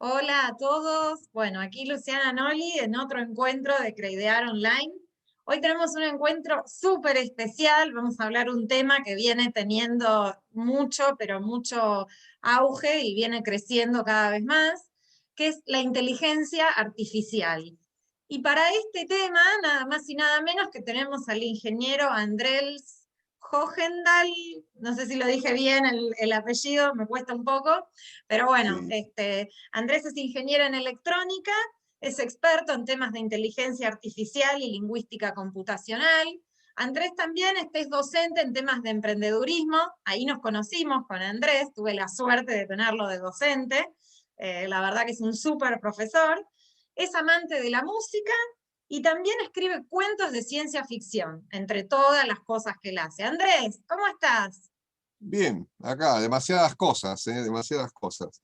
Hola a todos. Bueno, aquí Luciana Noli en otro encuentro de Creidear Online. Hoy tenemos un encuentro súper especial. Vamos a hablar un tema que viene teniendo mucho, pero mucho auge y viene creciendo cada vez más, que es la inteligencia artificial. Y para este tema, nada más y nada menos que tenemos al ingeniero Andrés Hogendal, no sé si lo dije bien el apellido, me cuesta un poco, pero bueno, Sí. Andrés es ingeniero en electrónica, es experto en temas de inteligencia artificial y lingüística computacional. Andrés también es docente en temas de emprendedurismo. Ahí nos conocimos con Andrés, tuve la suerte de tenerlo de docente. La verdad que es un súper profesor. Es amante de la música y también escribe cuentos de ciencia ficción, entre todas las cosas que él hace. Andrés, ¿cómo estás? Bien, acá, demasiadas cosas, demasiadas cosas.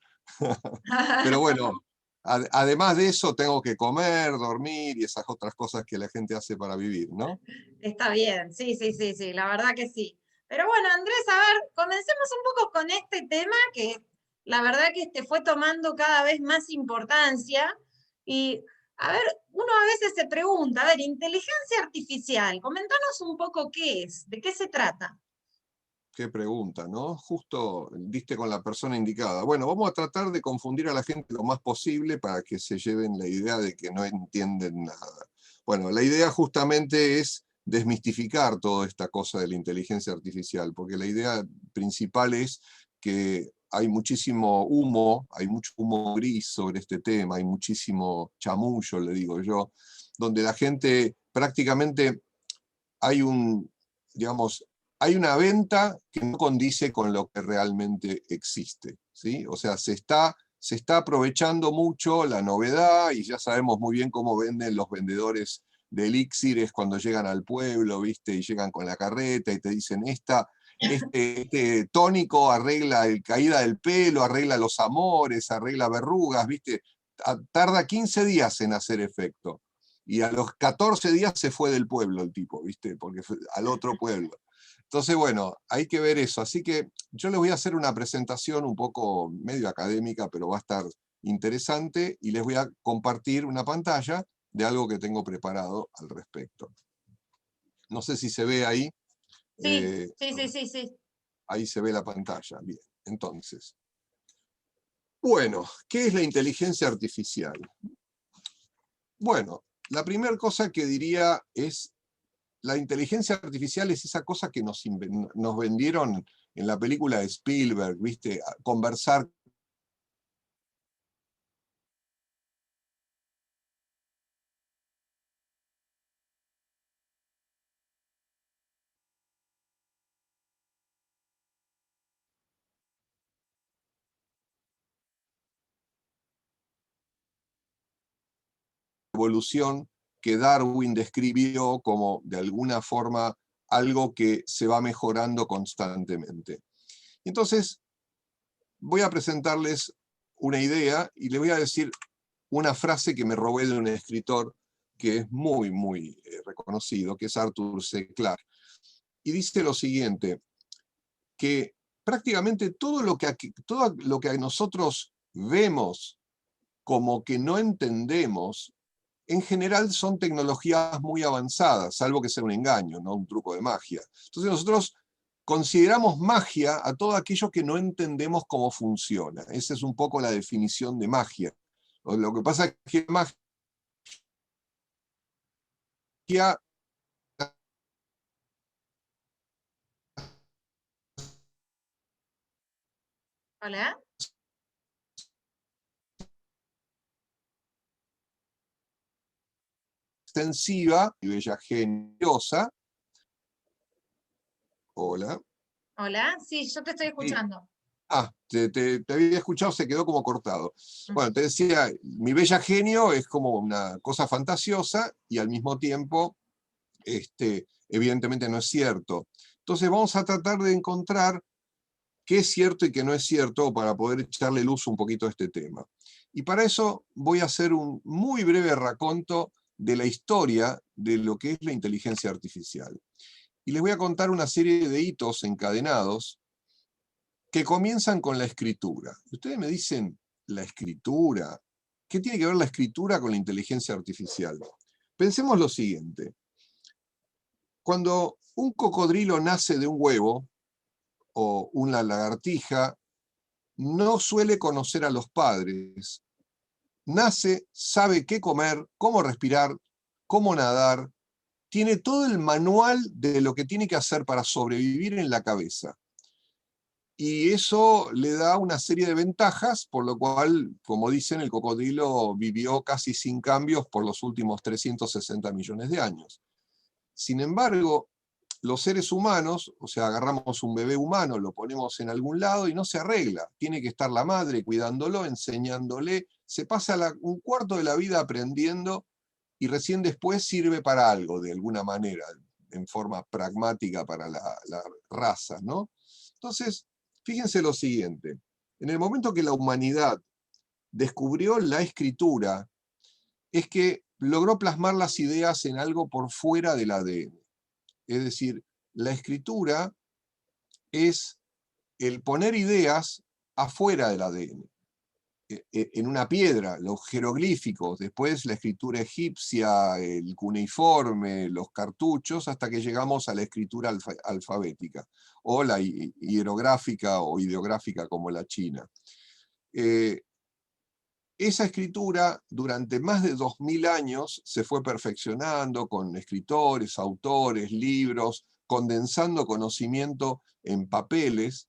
Pero bueno, además de eso, tengo que comer, dormir y esas otras cosas que la gente hace para vivir, ¿no? Está bien, sí, sí, sí, sí, la verdad que sí. Pero bueno, Andrés, a ver, comencemos un poco con este tema que la verdad que fue tomando cada vez más importancia. Y, a ver, uno a veces se pregunta, a ver, inteligencia artificial, comentanos un poco qué es, de qué se trata. Qué pregunta, ¿no? Justo diste con la persona indicada. Bueno, vamos a tratar de confundir a la gente lo más posible para que se lleven la idea de que no entienden nada. Bueno, la idea justamente es desmistificar toda esta cosa de la inteligencia artificial, porque la idea principal es que hay muchísimo humo, hay mucho humo gris sobre este tema, hay muchísimo chamullo, le digo yo, donde la gente prácticamente hay digamos, hay una venta que no condice con lo que realmente existe, ¿sí? O sea, se está aprovechando mucho la novedad y ya sabemos muy bien cómo venden los vendedores de elixires cuando llegan al pueblo, ¿viste? Y llegan con la carreta y te dicen, este tónico arregla el caída del pelo, arregla los amores, arregla verrugas, ¿viste? Tarda 15 días en hacer efecto. Y a los 14 días se fue del pueblo el tipo, ¿viste? Porque fue al otro pueblo. Entonces, bueno, hay que ver eso. Así que yo les voy a hacer una presentación un poco medio académica, pero va a estar interesante y les voy a compartir una pantalla de algo que tengo preparado al respecto. No sé si se ve ahí. Sí, eh, sí, sí, sí, sí. Ahí se ve la pantalla. Bien, entonces. Bueno, ¿qué es la inteligencia artificial? Bueno, la primera cosa que diría es la inteligencia artificial es esa cosa que nos vendieron en la película de Spielberg, ¿viste? Conversar. Evolución que Darwin describió como, de alguna forma, algo que se va mejorando constantemente. Entonces, voy a presentarles una idea y les voy a decir una frase que me robé de un escritor que es muy, muy reconocido, que es Arthur C. Clarke. Y dice lo siguiente, que prácticamente todo lo que nosotros vemos como que no entendemos, en general son tecnologías muy avanzadas, salvo que sea un engaño, ¿no? Un truco de magia. Entonces nosotros consideramos magia a todo aquello que no entendemos cómo funciona. Esa es un poco la definición de magia. Lo que pasa es que magia Hola, extensiva y bella geniosa. Hola. hola, sí, yo te estoy Sí. escuchando. Te había escuchado, se quedó como cortado. Mm. Bueno, te decía, mi bella genio es como una cosa fantasiosa y al mismo tiempo, evidentemente no es cierto. Entonces vamos a tratar de encontrar qué es cierto y qué no es cierto para poder echarle luz un poquito a este tema. Y para eso voy a hacer un muy breve raconto de la historia de lo que es la inteligencia artificial. Y les voy a contar una serie de hitos encadenados que comienzan con la escritura. Ustedes me dicen, la escritura. ¿Qué tiene que ver la escritura con la inteligencia artificial? Pensemos lo siguiente. Cuando un cocodrilo nace de un huevo, o una lagartija, no suele conocer a los padres. Nace, sabe qué comer, cómo respirar, cómo nadar, tiene todo el manual de lo que tiene que hacer para sobrevivir en la cabeza. Y eso le da una serie de ventajas, por lo cual, como dicen, el cocodrilo vivió casi sin cambios por los últimos 360 millones de años. Sin embargo, los seres humanos, o sea, agarramos un bebé humano, lo ponemos en algún lado y no se arregla. Tiene que estar la madre cuidándolo, enseñándole, se pasa un cuarto de la vida aprendiendo y recién después sirve para algo, de alguna manera, en forma pragmática para la raza, ¿no? Entonces, fíjense lo siguiente. En el momento que la humanidad descubrió la escritura, es que logró plasmar las ideas en algo por fuera del ADN. Es decir, la escritura es el poner ideas afuera del ADN, en una piedra, los jeroglíficos, después la escritura egipcia, el cuneiforme, los cartuchos, hasta que llegamos a la escritura alfabética, o la hierográfica o ideográfica como la china. Esa escritura durante más de 2000 años se fue perfeccionando con escritores, autores, libros, condensando conocimiento en papeles,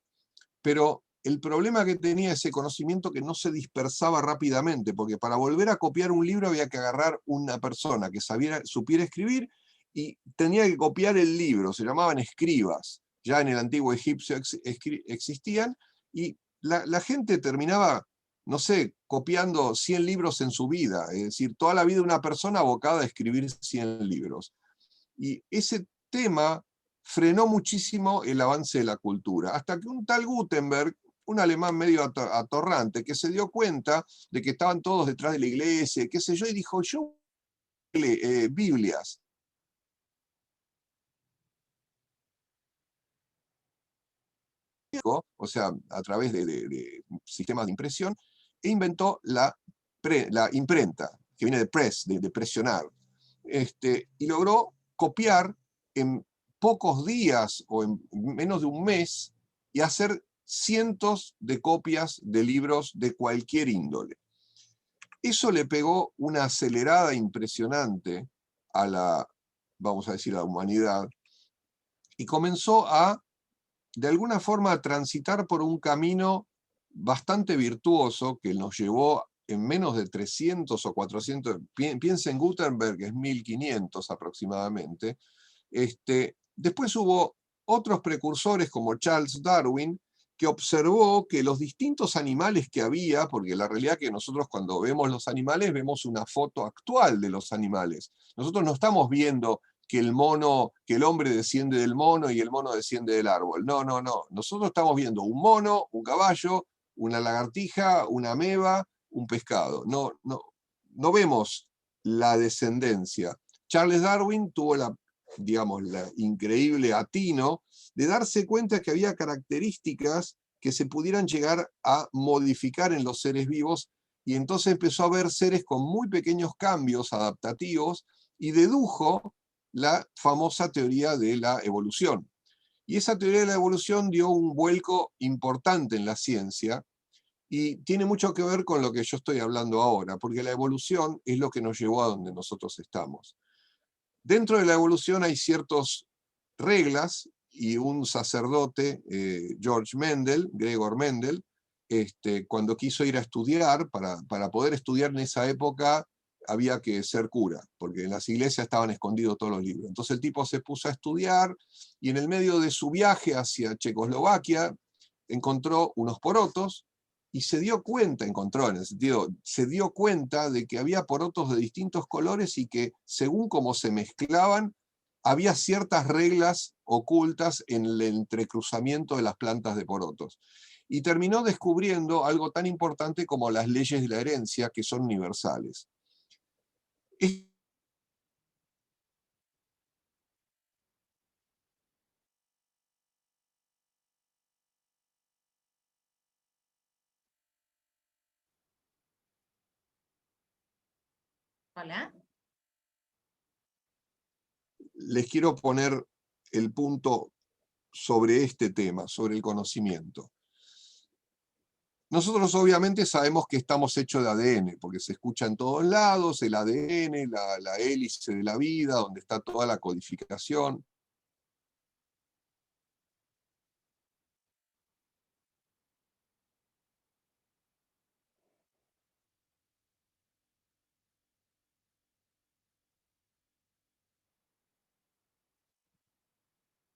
pero el problema que tenía ese conocimiento que no se dispersaba rápidamente, porque para volver a copiar un libro había que agarrar una persona que supiera escribir y tenía que copiar el libro, se llamaban escribas, ya en el antiguo egipcio existían, y la gente terminaba, no sé, copiando 100 libros en su vida, es decir, toda la vida una persona abocada a escribir 100 libros. Y ese tema frenó muchísimo el avance de la cultura, hasta que un tal Gutenberg, un alemán medio atorrante, que se dio cuenta de que estaban todos detrás de la iglesia, qué sé yo, y dijo, yo Biblias. O sea, a través de sistemas de impresión, e inventó la imprenta, que viene de press, de presionar, y logró copiar en pocos días o en menos de un mes y hacer cientos de copias de libros de cualquier índole. Eso le pegó una acelerada impresionante a la, vamos a decir, a la humanidad, y comenzó a, de alguna forma, a transitar por un camino bastante virtuoso que nos llevó en menos de 300 o 400, piensen Gutenberg, que es 1500 aproximadamente. Después hubo otros precursores como Charles Darwin, que observó que los distintos animales que había, porque la realidad es que nosotros cuando vemos los animales vemos una foto actual de los animales. Nosotros no estamos viendo que el hombre desciende del mono y el mono desciende del árbol. No, no, no. Nosotros estamos viendo un mono, un caballo, una lagartija, una ameba, un pescado. No, no, no vemos la descendencia. Charles Darwin tuvo digamos, la increíble atino de darse cuenta que había características que se pudieran llegar a modificar en los seres vivos, y entonces empezó a ver seres con muy pequeños cambios adaptativos y dedujo la famosa teoría de la evolución. Y esa teoría de la evolución dio un vuelco importante en la ciencia y tiene mucho que ver con lo que yo estoy hablando ahora, porque la evolución es lo que nos llevó a donde nosotros estamos. Dentro de la evolución hay ciertas reglas, y un sacerdote, George Mendel, Gregor Mendel, cuando quiso ir a estudiar, para poder estudiar en esa época había que ser cura, porque en las iglesias estaban escondidos todos los libros. Entonces el tipo se puso a estudiar y en el medio de su viaje hacia Checoslovaquia encontró unos porotos y se dio cuenta, encontró en el sentido, se dio cuenta de que había porotos de distintos colores y que según cómo se mezclaban, había ciertas reglas ocultas en el entrecruzamiento de las plantas de porotos. Y terminó descubriendo algo tan importante como las leyes de la herencia, que son universales. Hola. Les quiero poner el punto sobre este tema, sobre el conocimiento. Nosotros obviamente sabemos que estamos hechos de ADN, porque se escucha en todos lados, el ADN, la hélice de la vida, donde está toda la codificación.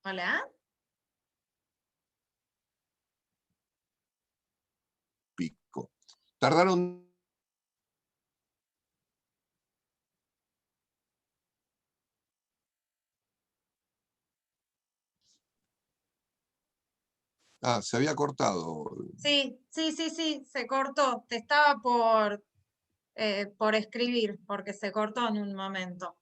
Hola. Pico. Tardaron... Ah, se había cortado. Sí, se cortó. Te estaba por escribir, porque se cortó en un momento.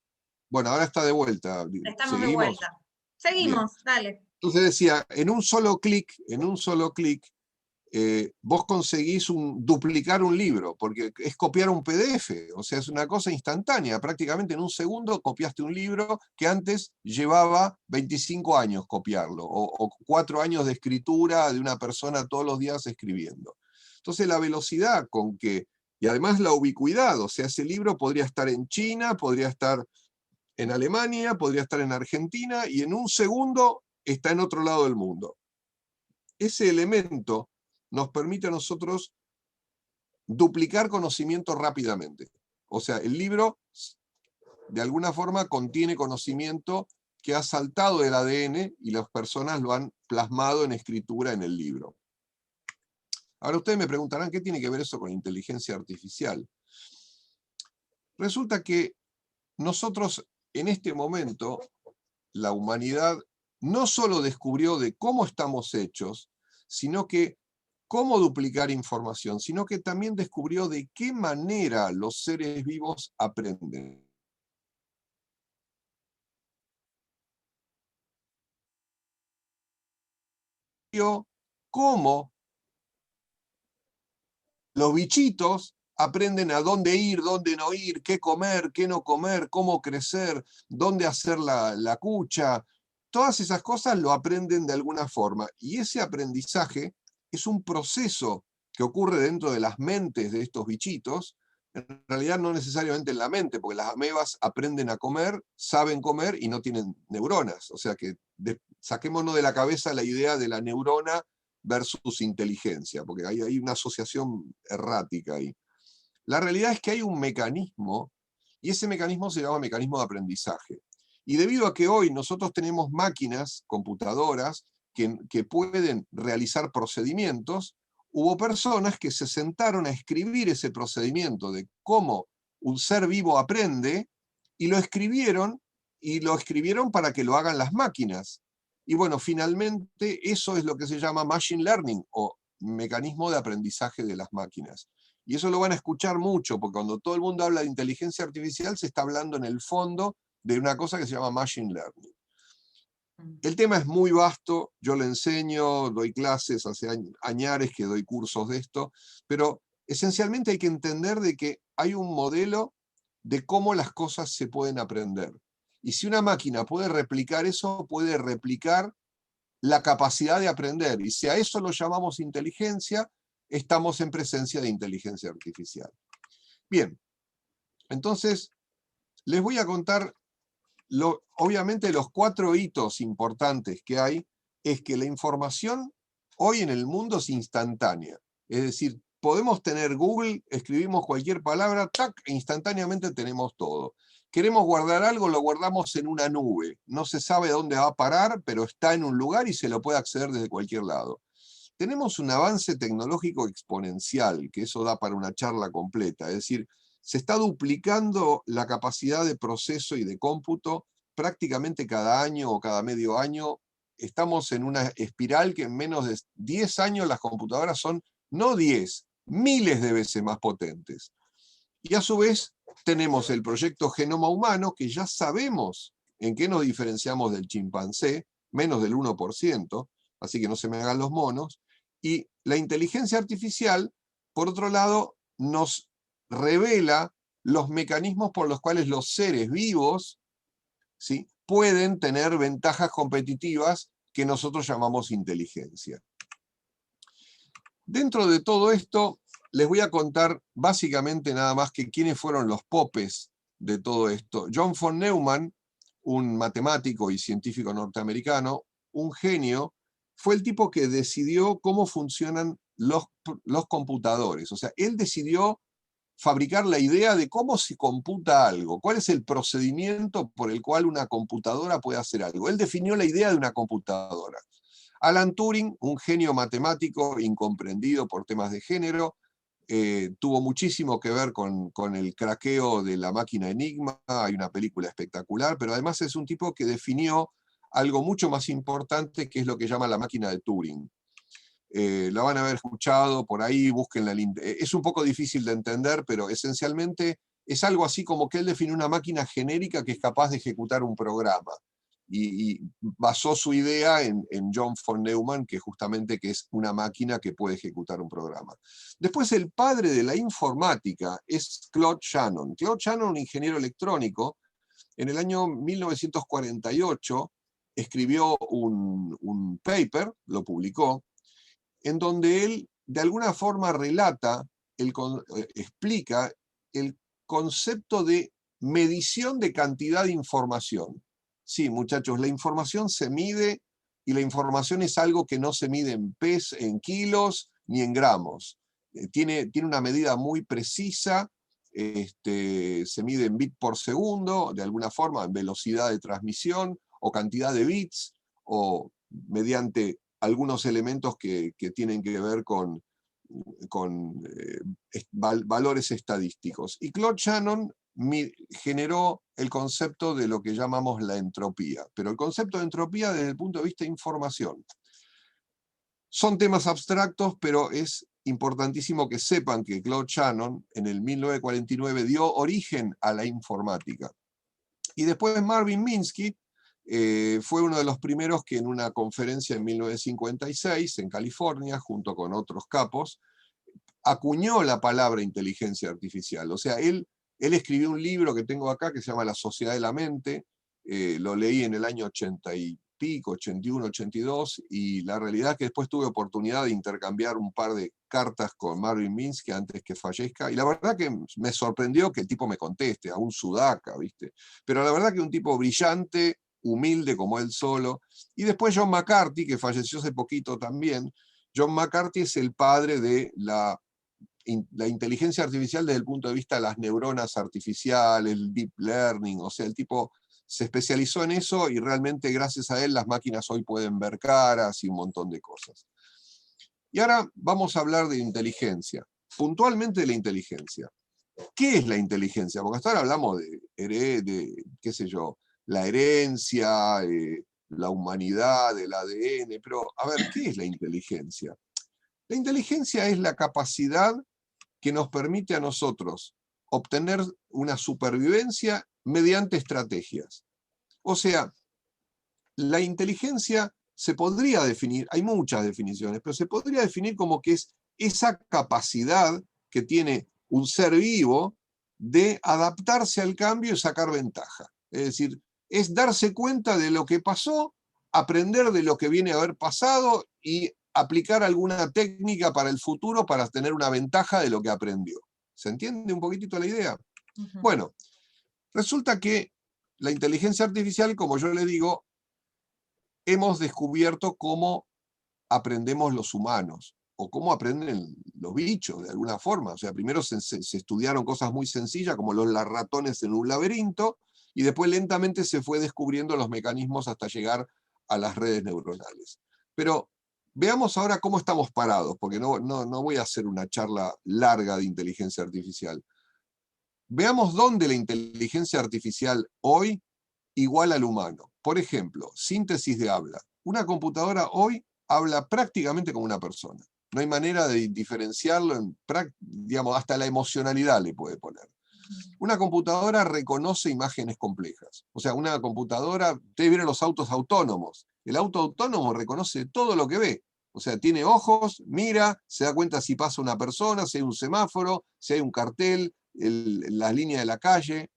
Bueno, ahora está de vuelta. Estamos de ¿Seguimos? vuelta. Bien. Seguimos, dale. Entonces decía, en un solo clic, vos conseguís duplicar un libro, porque es copiar un PDF, o sea, es una cosa instantánea, prácticamente en un segundo copiaste un libro que antes llevaba 25 años copiarlo, o 4 años de escritura de una persona todos los días escribiendo. Entonces la velocidad con que, y además la ubicuidad, o sea, ese libro podría estar en China, podría estar en Alemania, podría estar en Argentina, y en un segundo está en otro lado del mundo. Ese elemento nos permite a nosotros duplicar conocimiento rápidamente. O sea, el libro, de alguna forma, contiene conocimiento que ha saltado del ADN y las personas lo han plasmado en escritura en el libro. Ahora ustedes me preguntarán, ¿qué tiene que ver eso con inteligencia artificial? Resulta que nosotros, en este momento, la humanidad no solo descubrió de cómo estamos hechos, sino que cómo duplicar información, sino que también descubrió de qué manera los seres vivos aprenden. Cómo los bichitos aprenden a dónde ir, dónde no ir, qué comer, qué no comer, cómo crecer, dónde hacer la cucha. Todas esas cosas lo aprenden de alguna forma. Y ese aprendizaje es un proceso que ocurre dentro de las mentes de estos bichitos, en realidad no necesariamente en la mente, porque las amebas aprenden a comer, saben comer y no tienen neuronas. O sea que saquémonos de la cabeza la idea de la neurona versus inteligencia, porque hay una asociación errática ahí. La realidad es que hay un mecanismo, y ese mecanismo se llama mecanismo de aprendizaje. Y debido a que hoy nosotros tenemos máquinas, computadoras, que pueden realizar procedimientos, hubo personas que se sentaron a escribir ese procedimiento de cómo un ser vivo aprende, y lo escribieron para que lo hagan las máquinas. Y bueno, finalmente eso es lo que se llama machine learning, o mecanismo de aprendizaje de las máquinas. Y eso lo van a escuchar mucho, porque cuando todo el mundo habla de inteligencia artificial, se está hablando en el fondo de una cosa que se llama machine learning. El tema es muy vasto, yo lo enseño, doy clases, hace añares que doy cursos de esto, pero esencialmente hay que entender de que hay un modelo de cómo las cosas se pueden aprender. Y si una máquina puede replicar eso, puede replicar la capacidad de aprender. Y si a eso lo llamamos inteligencia, estamos en presencia de inteligencia artificial. Bien, entonces les voy a contar, obviamente los 4 hitos importantes que hay, es que la información hoy en el mundo es instantánea. Es decir, podemos tener Google, escribimos cualquier palabra, tac, e instantáneamente tenemos todo. Queremos guardar algo, lo guardamos en una nube. No se sabe dónde va a parar, pero está en un lugar y se lo puede acceder desde cualquier lado. Tenemos un avance tecnológico exponencial, que eso da para una charla completa. Es decir, se está duplicando la capacidad de proceso y de cómputo prácticamente cada año o cada medio año. Estamos en una espiral que en menos de 10 años las computadoras son, no 10, miles de veces más potentes. Y a su vez tenemos el proyecto Genoma Humano, que ya sabemos en qué nos diferenciamos del chimpancé, menos del 1%, así que no se me hagan los monos. Y la inteligencia artificial, por otro lado, nos revela los mecanismos por los cuales los seres vivos, ¿sí?, pueden tener ventajas competitivas que nosotros llamamos inteligencia. Dentro de todo esto, les voy a contar básicamente nada más que quiénes fueron los popes de todo esto. John von Neumann, un matemático y científico norteamericano, un genio, fue el tipo que decidió cómo funcionan los computadores. O sea, él decidió fabricar la idea de cómo se computa algo, cuál es el procedimiento por el cual una computadora puede hacer algo. Él definió la idea de una computadora. Alan Turing, un genio matemático incomprendido por temas de género, tuvo muchísimo que ver con el craqueo de la máquina Enigma, hay una película espectacular, pero además es un tipo que definió algo mucho más importante, que es lo que llama la máquina de Turing. La van a haber escuchado por ahí, búsquenla. Es un poco difícil de entender, pero esencialmente es algo así como que él definió una máquina genérica que es capaz de ejecutar un programa. Y basó su idea en John von Neumann, que justamente que es una máquina que puede ejecutar un programa. Después el padre de la informática es Claude Shannon. Claude Shannon, un ingeniero electrónico, en el año 1948 escribió un paper, lo publicó, en donde él de alguna forma relata, explica el concepto de medición de cantidad de información. Sí, muchachos, la información se mide y la información es algo que no se mide en kilos ni en gramos. Tiene una medida muy precisa, se mide en bits por segundo, de alguna forma, en velocidad de transmisión, o cantidad de bits, o mediante algunos elementos que tienen que ver con valores estadísticos. Y Claude Shannon generó el concepto de lo que llamamos la entropía. Pero el concepto de entropía desde el punto de vista de información. Son temas abstractos, pero es importantísimo que sepan que Claude Shannon en el 1949 dio origen a la informática. Y después Marvin Minsky fue uno de los primeros que en una conferencia en 1956 en California, junto con otros capos, acuñó la palabra inteligencia artificial. O sea, él escribió un libro que tengo acá que se llama La Sociedad de la Mente, lo leí en el año 80 y pico, 81, 82, y la realidad es que después tuve oportunidad de intercambiar un par de cartas con Marvin Minsky antes que fallezca, y la verdad que me sorprendió que el tipo me conteste, a un sudaca, ¿viste? Pero la verdad que un tipo brillante, humilde como él solo. Y después John McCarthy, que falleció hace poquito también. John McCarthy es el padre de la inteligencia artificial desde el punto de vista de las neuronas artificiales, el deep learning. O sea, el tipo se especializó en eso y realmente gracias a él las máquinas hoy pueden ver caras y un montón de cosas. Y ahora vamos a hablar de inteligencia, puntualmente de la inteligencia. ¿Qué es la inteligencia? Porque hasta ahora hablamos de qué sé yo, la herencia, la humanidad, el ADN, pero a ver, ¿qué es la inteligencia? La inteligencia es la capacidad que nos permite a nosotros obtener una supervivencia mediante estrategias. O sea, la inteligencia se podría definir, hay muchas definiciones, pero se podría definir como que es esa capacidad que tiene un ser vivo de adaptarse al cambio y sacar ventaja. Es decir, es darse cuenta de lo que pasó, aprender de lo que viene a haber pasado y aplicar alguna técnica para el futuro para tener una ventaja de lo que aprendió. ¿Se entiende un poquitito la idea? Uh-huh. Bueno, resulta que la inteligencia artificial, como yo le digo, hemos descubierto cómo aprendemos los humanos, o cómo aprenden los bichos, de alguna forma. O sea, primero se estudiaron cosas muy sencillas, como los ratones en un laberinto, y después lentamente se fue descubriendo los mecanismos hasta llegar a las redes neuronales. Pero veamos ahora cómo estamos parados, porque no voy a hacer una charla larga de inteligencia artificial. Veamos dónde la inteligencia artificial hoy iguala al humano. Por ejemplo, síntesis de habla. Una computadora hoy habla prácticamente como una persona. No hay manera de diferenciarlo, digamos, hasta la emocionalidad le puede poner. Una computadora reconoce imágenes complejas. O sea, una computadora, ustedes vieron los autos autónomos. El auto autónomo reconoce todo lo que ve. O sea, tiene ojos, mira, se da cuenta si pasa una persona, si hay un semáforo, si hay un cartel, las líneas de la calle.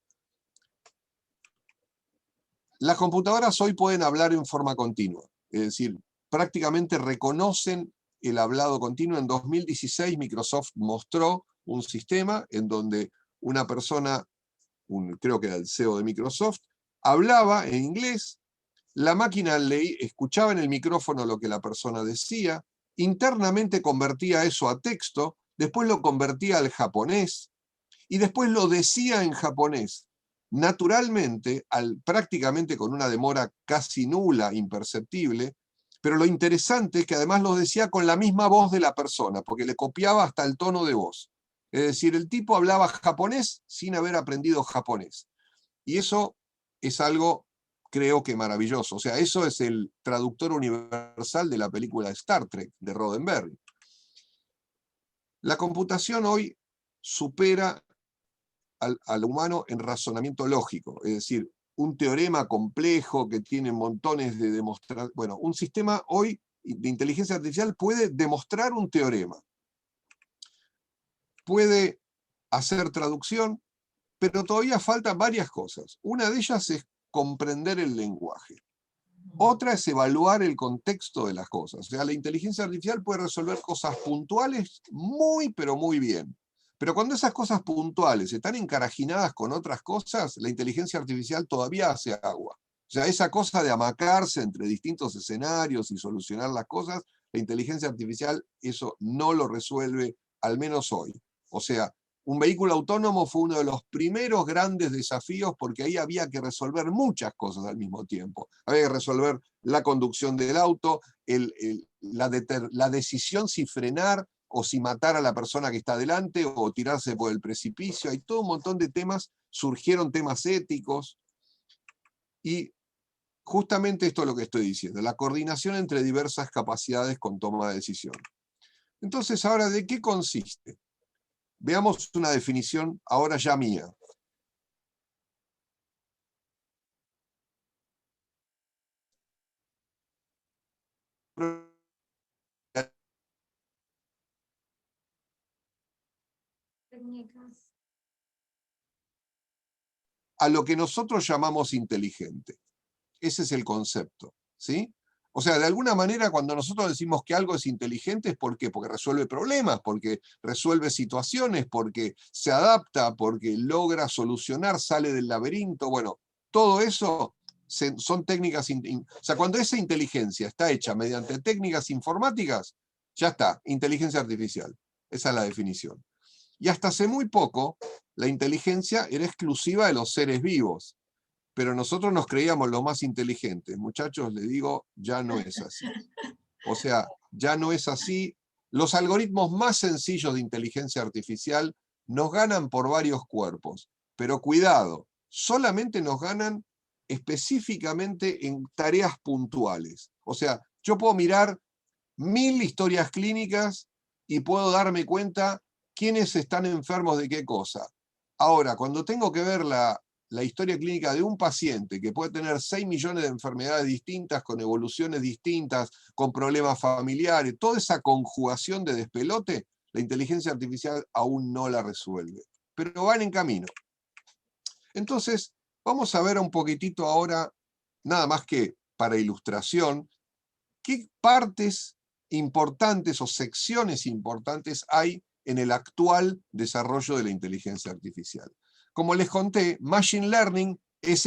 Las computadoras hoy pueden hablar en forma continua, es decir, prácticamente reconocen el hablado continuo. En 2016 Microsoft mostró un sistema en donde una persona, creo que era el CEO de Microsoft, hablaba en inglés, la máquina escuchaba en el micrófono lo que la persona decía, internamente convertía eso a texto, después lo convertía al japonés, y después lo decía en japonés. Naturalmente, prácticamente con una demora casi nula, imperceptible, pero lo interesante es que además lo decía con la misma voz de la persona, porque le copiaba hasta el tono de voz. Es decir, el tipo hablaba japonés sin haber aprendido japonés. Y eso es algo, creo que maravilloso. O sea, eso es el traductor universal de la película Star Trek, de Roddenberry. La computación hoy supera al humano en razonamiento lógico, es decir, un teorema complejo que tiene montones de demostraciones. Bueno, un sistema hoy de inteligencia artificial puede demostrar un teorema, puede hacer traducción, pero todavía faltan varias cosas. Una de ellas es comprender el lenguaje. Otra es evaluar el contexto de las cosas. O sea, la inteligencia artificial puede resolver cosas puntuales muy, pero muy bien. Pero cuando esas cosas puntuales están encarajinadas con otras cosas, la inteligencia artificial todavía hace agua. O sea, esa cosa de amacarse entre distintos escenarios y solucionar las cosas, la inteligencia artificial eso no lo resuelve, al menos hoy. O sea, un vehículo autónomo fue uno de los primeros grandes desafíos porque ahí había que resolver muchas cosas al mismo tiempo. Había que resolver la conducción del auto, la decisión si frenar o si matar a la persona que está delante o tirarse por el precipicio. Hay todo un montón de temas, surgieron temas éticos y justamente esto es lo que estoy diciendo, la coordinación entre diversas capacidades con toma de decisión. Entonces, ahora, ¿de qué consiste? Veamos una definición ahora ya mía. A lo que nosotros llamamos inteligente. Ese es el concepto, ¿sí? O sea, de alguna manera cuando nosotros decimos que algo es inteligente es ¿por qué? Porque resuelve problemas, porque resuelve situaciones, porque se adapta, porque logra solucionar, sale del laberinto. Bueno, todo eso son técnicas, o sea, cuando esa inteligencia está hecha mediante técnicas informáticas, ya está, inteligencia artificial. Esa es la definición. Y hasta hace muy poco, la inteligencia era exclusiva de los seres vivos. Pero nosotros nos creíamos los más inteligentes. Muchachos, les digo, ya no es así. O sea, ya no es así. Los algoritmos más sencillos de inteligencia artificial nos ganan por varios cuerpos. Pero cuidado, solamente nos ganan específicamente en tareas puntuales. O sea, yo puedo mirar 1000 historias clínicas y puedo darme cuenta quiénes están enfermos de qué cosa. Ahora, cuando tengo que ver la historia clínica de un paciente que puede tener 6 millones de enfermedades distintas, con evoluciones distintas, con problemas familiares, toda esa conjugación de despelote, la inteligencia artificial aún no la resuelve. Pero van en camino. Entonces, vamos a ver un poquitito ahora, nada más que para ilustración, qué partes importantes o secciones importantes hay en el actual desarrollo de la inteligencia artificial. Como les conté, Machine Learning es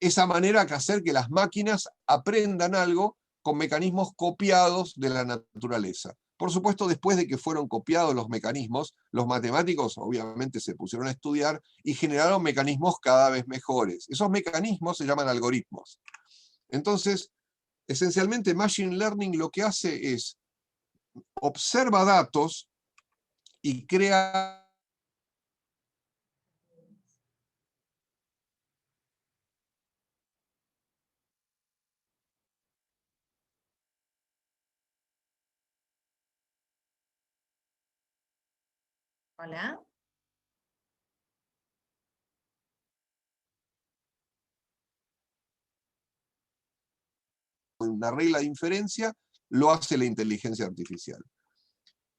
esa manera que hacer que las máquinas aprendan algo con mecanismos copiados de la naturaleza. Por supuesto, después de que fueron copiados los mecanismos, los matemáticos obviamente se pusieron a estudiar y generaron mecanismos cada vez mejores. Esos mecanismos se llaman algoritmos. Entonces, esencialmente Machine Learning lo que hace es observa datos y crea Hola. una regla de inferencia, lo hace la inteligencia artificial.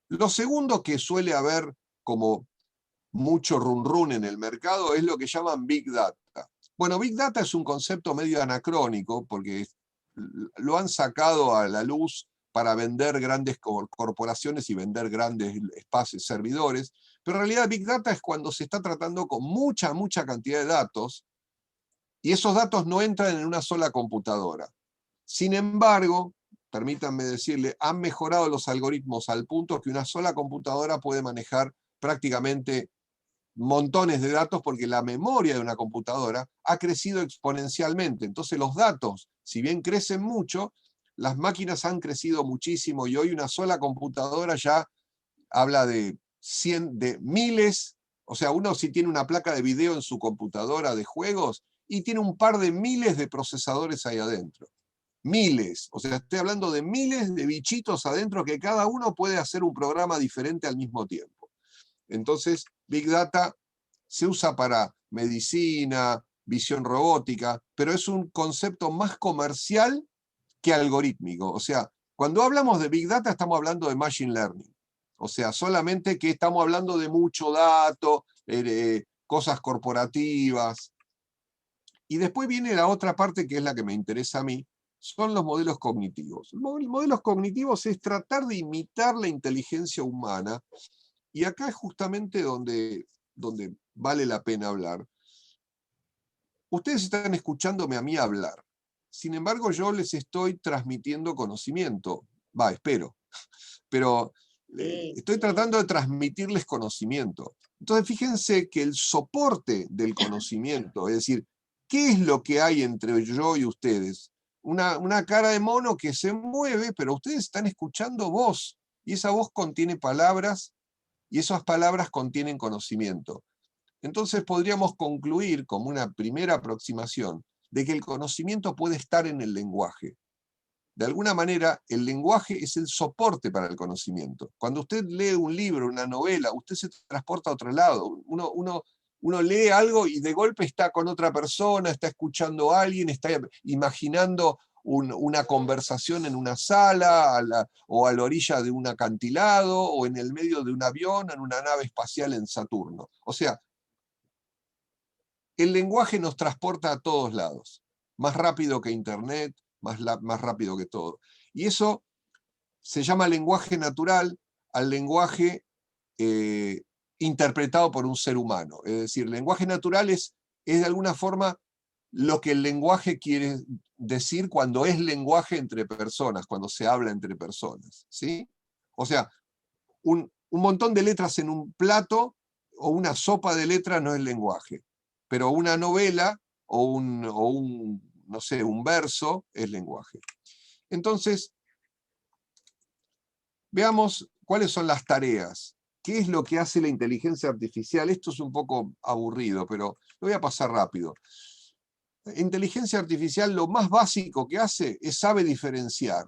Lo segundo que suele haber como mucho run run en el mercado, es lo que llaman Big Data. Bueno, Big Data es un concepto medio anacrónico porque lo han sacado a la luz para vender grandes corporaciones y vender grandes espacios, servidores, pero en realidad Big Data es cuando se está tratando con mucha cantidad de datos y esos datos no entran en una sola computadora. Sin embargo, permítanme decirle, han mejorado los algoritmos al punto que una sola computadora puede manejar prácticamente montones de datos porque la memoria de una computadora ha crecido exponencialmente. Entonces los datos, si bien crecen mucho, las máquinas han crecido muchísimo y hoy una sola computadora ya habla de miles, o sea, uno si tiene una placa de video en su computadora de juegos y tiene un par de miles de procesadores ahí adentro. Miles, o sea, estoy hablando de miles de bichitos adentro que cada uno puede hacer un programa diferente al mismo tiempo. Entonces, Big Data se usa para medicina, visión robótica, pero es un concepto más comercial que algorítmico. O sea, cuando hablamos de Big Data estamos hablando de Machine Learning. O sea, solamente que estamos hablando de mucho dato, cosas corporativas. Y después viene la otra parte que es la que me interesa a mí, son los modelos cognitivos. Modelos cognitivos es tratar de imitar la inteligencia humana, y acá es justamente donde vale la pena hablar. Ustedes están escuchándome a mí hablar. Sin embargo, yo les estoy transmitiendo conocimiento. Espero. Pero estoy tratando de transmitirles conocimiento. Entonces, fíjense que el soporte del conocimiento, es decir, ¿qué es lo que hay entre yo y ustedes? Una cara de mono que se mueve, pero ustedes están escuchando voz, y esa voz contiene palabras, y esas palabras contienen conocimiento. Entonces podríamos concluir como una primera aproximación de que el conocimiento puede estar en el lenguaje. De alguna manera, el lenguaje es el soporte para el conocimiento. Cuando usted lee un libro, una novela, usted se transporta a otro lado. Uno lee algo y de golpe está con otra persona, está escuchando a alguien, está imaginando una conversación en una sala, o a la orilla de un acantilado, o en el medio de un avión, en una nave espacial en Saturno. O sea, el lenguaje nos transporta a todos lados, más rápido que Internet, más rápido que todo. Y eso se llama lenguaje natural al lenguaje interpretado por un ser humano. Es decir, lenguaje natural es de alguna forma lo que el lenguaje quiere decir cuando es lenguaje entre personas, cuando se habla entre personas, ¿sí? O sea, un montón de letras en un plato o una sopa de letras no es lenguaje, pero una novela o no sé, un verso es lenguaje. Entonces, veamos cuáles son las tareas. ¿Qué es lo que hace la inteligencia artificial? Esto es un poco aburrido, pero lo voy a pasar rápido. La inteligencia artificial lo más básico que hace es sabe diferenciar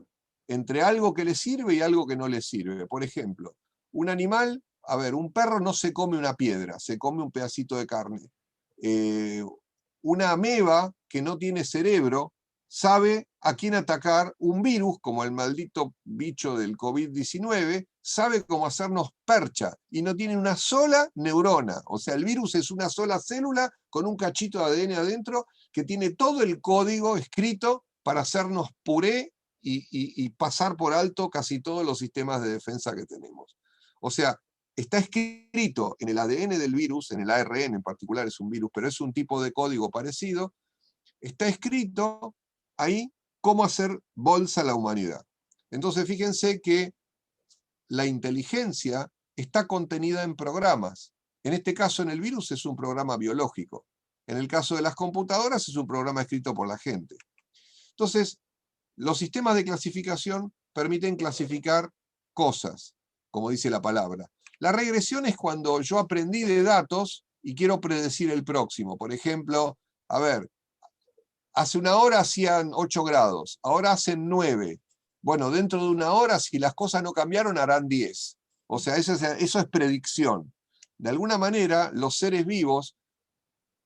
entre algo que le sirve y algo que no le sirve. Por ejemplo, un animal, un perro no se come una piedra, se come un pedacito de carne. Una ameba que no tiene cerebro sabe a quién atacar. Un virus, como el maldito bicho del COVID-19, sabe cómo hacernos percha y no tiene una sola neurona. O sea, el virus es una sola célula con un cachito de ADN adentro que tiene todo el código escrito para hacernos puré y pasar por alto casi todos los sistemas de defensa que tenemos. O sea, está escrito en el ADN del virus, en el ARN en particular es un virus, pero es un tipo de código parecido, está escrito ahí cómo hacer bolsa a la humanidad. Entonces fíjense que la inteligencia está contenida en programas. En este caso, en el virus es un programa biológico. En el caso de las computadoras es un programa escrito por la gente. Entonces, los sistemas de clasificación permiten clasificar cosas, como dice la palabra. La regresión es cuando yo aprendí de datos y quiero predecir el próximo. Por ejemplo, hace una hora hacían 8 grados, ahora hacen 9. Bueno, dentro de una hora, si las cosas no cambiaron, harán 10. O sea, eso es predicción. De alguna manera, los seres vivos,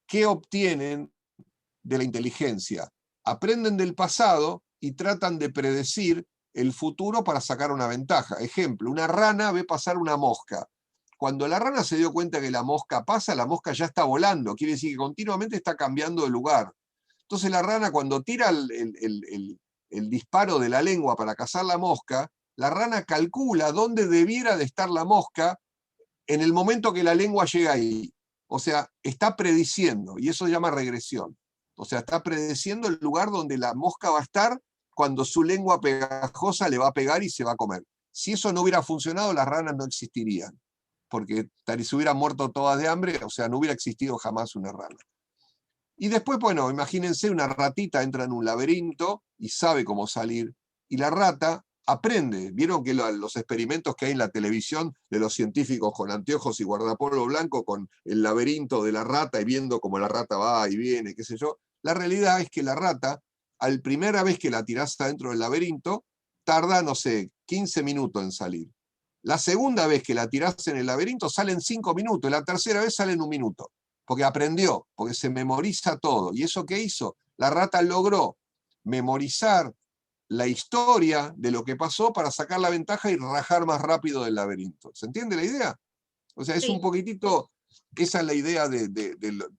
¿qué obtienen de la inteligencia? Aprenden del pasado y tratan de predecir el futuro para sacar una ventaja. Ejemplo, una rana ve pasar una mosca. Cuando la rana se dio cuenta que la mosca pasa, la mosca ya está volando, quiere decir que continuamente está cambiando de lugar. Entonces la rana, cuando tira el disparo de la lengua para cazar la mosca, la rana calcula dónde debiera de estar la mosca en el momento que la lengua llega ahí. O sea, está prediciendo, y eso se llama regresión. O sea, está prediciendo el lugar donde la mosca va a estar cuando su lengua pegajosa le va a pegar y se va a comer. Si eso no hubiera funcionado, las ranas no existirían, porque se hubieran muerto todas de hambre, o sea, no hubiera existido jamás una rana. Y después, bueno, imagínense, una ratita entra en un laberinto y sabe cómo salir, y la rata aprende. Vieron que los experimentos que hay en la televisión de los científicos con anteojos y guardapolvo blanco con el laberinto de la rata y viendo cómo la rata va y viene, qué sé yo. La realidad es que la rata, al primera vez que la tirás adentro del laberinto, tarda, no sé, 15 minutos en salir. La segunda vez que la tirás en el laberinto salen 5 minutos, y la tercera vez sale en 1 minuto, porque aprendió, porque se memoriza todo. ¿Y eso qué hizo? La rata logró memorizar la historia de lo que pasó para sacar la ventaja y rajar más rápido del laberinto. ¿Se entiende la idea? O sea, es un Sí. poquitito, esa es la idea de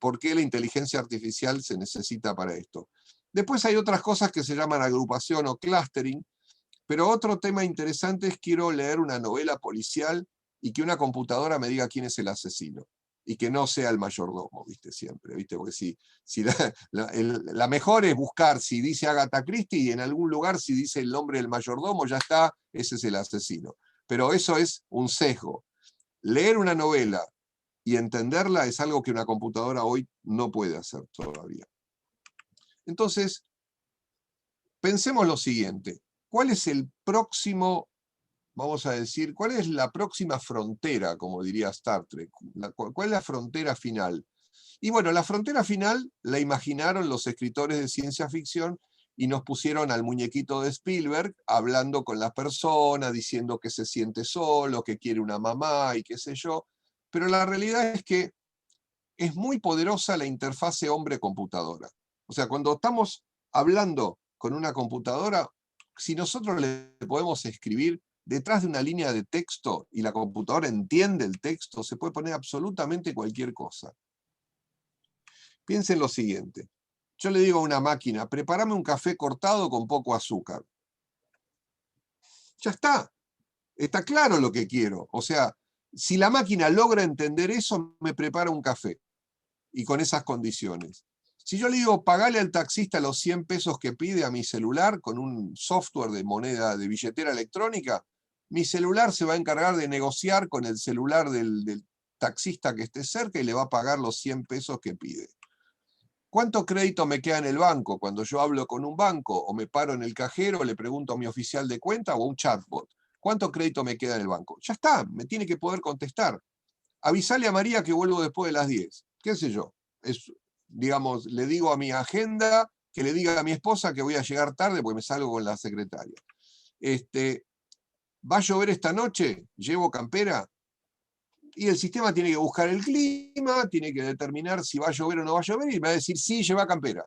por qué la inteligencia artificial se necesita para esto. Después hay otras cosas que se llaman agrupación o clustering, pero otro tema interesante es quiero leer una novela policial y que una computadora me diga quién es el asesino. Y que no sea el mayordomo, ¿viste? Siempre, ¿viste? Porque si la mejor es buscar si dice Agatha Christie y en algún lugar si dice el nombre del mayordomo, ya está, ese es el asesino. Pero eso es un sesgo. Leer una novela y entenderla es algo que una computadora hoy no puede hacer todavía. Entonces, pensemos lo siguiente. ¿Cuál es el próximo, vamos a decir, cuál es la próxima frontera, como diría Star Trek? ¿Cuál es la frontera final? Y bueno, la frontera final la imaginaron los escritores de ciencia ficción y nos pusieron al muñequito de Spielberg hablando con las personas, diciendo que se siente solo, que quiere una mamá y qué sé yo. Pero la realidad es que es muy poderosa la interfase hombre-computadora. O sea, cuando estamos hablando con una computadora, si nosotros le podemos escribir detrás de una línea de texto y la computadora entiende el texto, se puede poner absolutamente cualquier cosa. Piensen lo siguiente. Yo le digo a una máquina, prepárame un café cortado con poco azúcar. Ya está. Está claro lo que quiero. O sea, si la máquina logra entender eso, me prepara un café. Y con esas condiciones. Si yo le digo, pagale al taxista los 100 pesos que pide a mi celular con un software de moneda, de billetera electrónica, mi celular se va a encargar de negociar con el celular del taxista que esté cerca y le va a pagar los 100 pesos que pide. ¿Cuánto crédito me queda en el banco cuando yo hablo con un banco o me paro en el cajero, le pregunto a mi oficial de cuenta o a un chatbot? ¿Cuánto crédito me queda en el banco? Ya está, me tiene que poder contestar. Avisale a María que vuelvo después de las 10. ¿Qué sé yo? Digamos, le digo a mi agenda que le diga a mi esposa que voy a llegar tarde porque me salgo con la secretaria. ¿Va a llover esta noche? ¿Llevo campera? Y el sistema tiene que buscar el clima, tiene que determinar si va a llover o no va a llover y me va a decir, sí, lleva campera.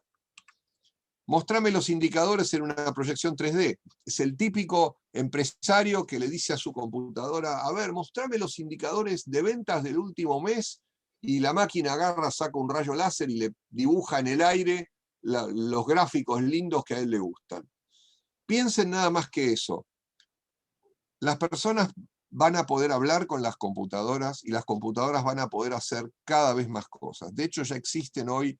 Mostrame los indicadores en una proyección 3D. Es el típico empresario que le dice a su computadora, a ver, mostrame los indicadores de ventas del último mes, y la máquina agarra, saca un rayo láser y le dibuja en el aire los gráficos lindos que a él le gustan. Piensen nada más que eso. Las personas van a poder hablar con las computadoras y las computadoras van a poder hacer cada vez más cosas. De hecho, ya existen hoy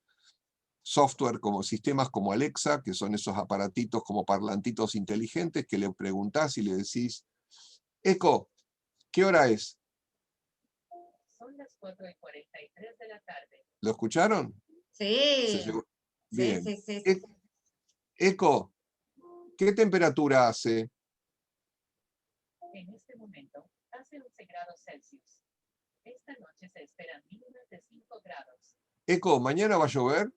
software como sistemas como Alexa, que son esos aparatitos como parlantitos inteligentes que le preguntás y le decís, Eco, ¿qué hora es? Son las 4:43 de la tarde. ¿Lo escucharon? Sí, Sí. sí, Bien. sí, sí. Eco, ¿qué temperatura hace? En este momento hace 11 grados Celsius. Esta noche se esperan mínimas de 5 grados. Eco, ¿mañana va a llover?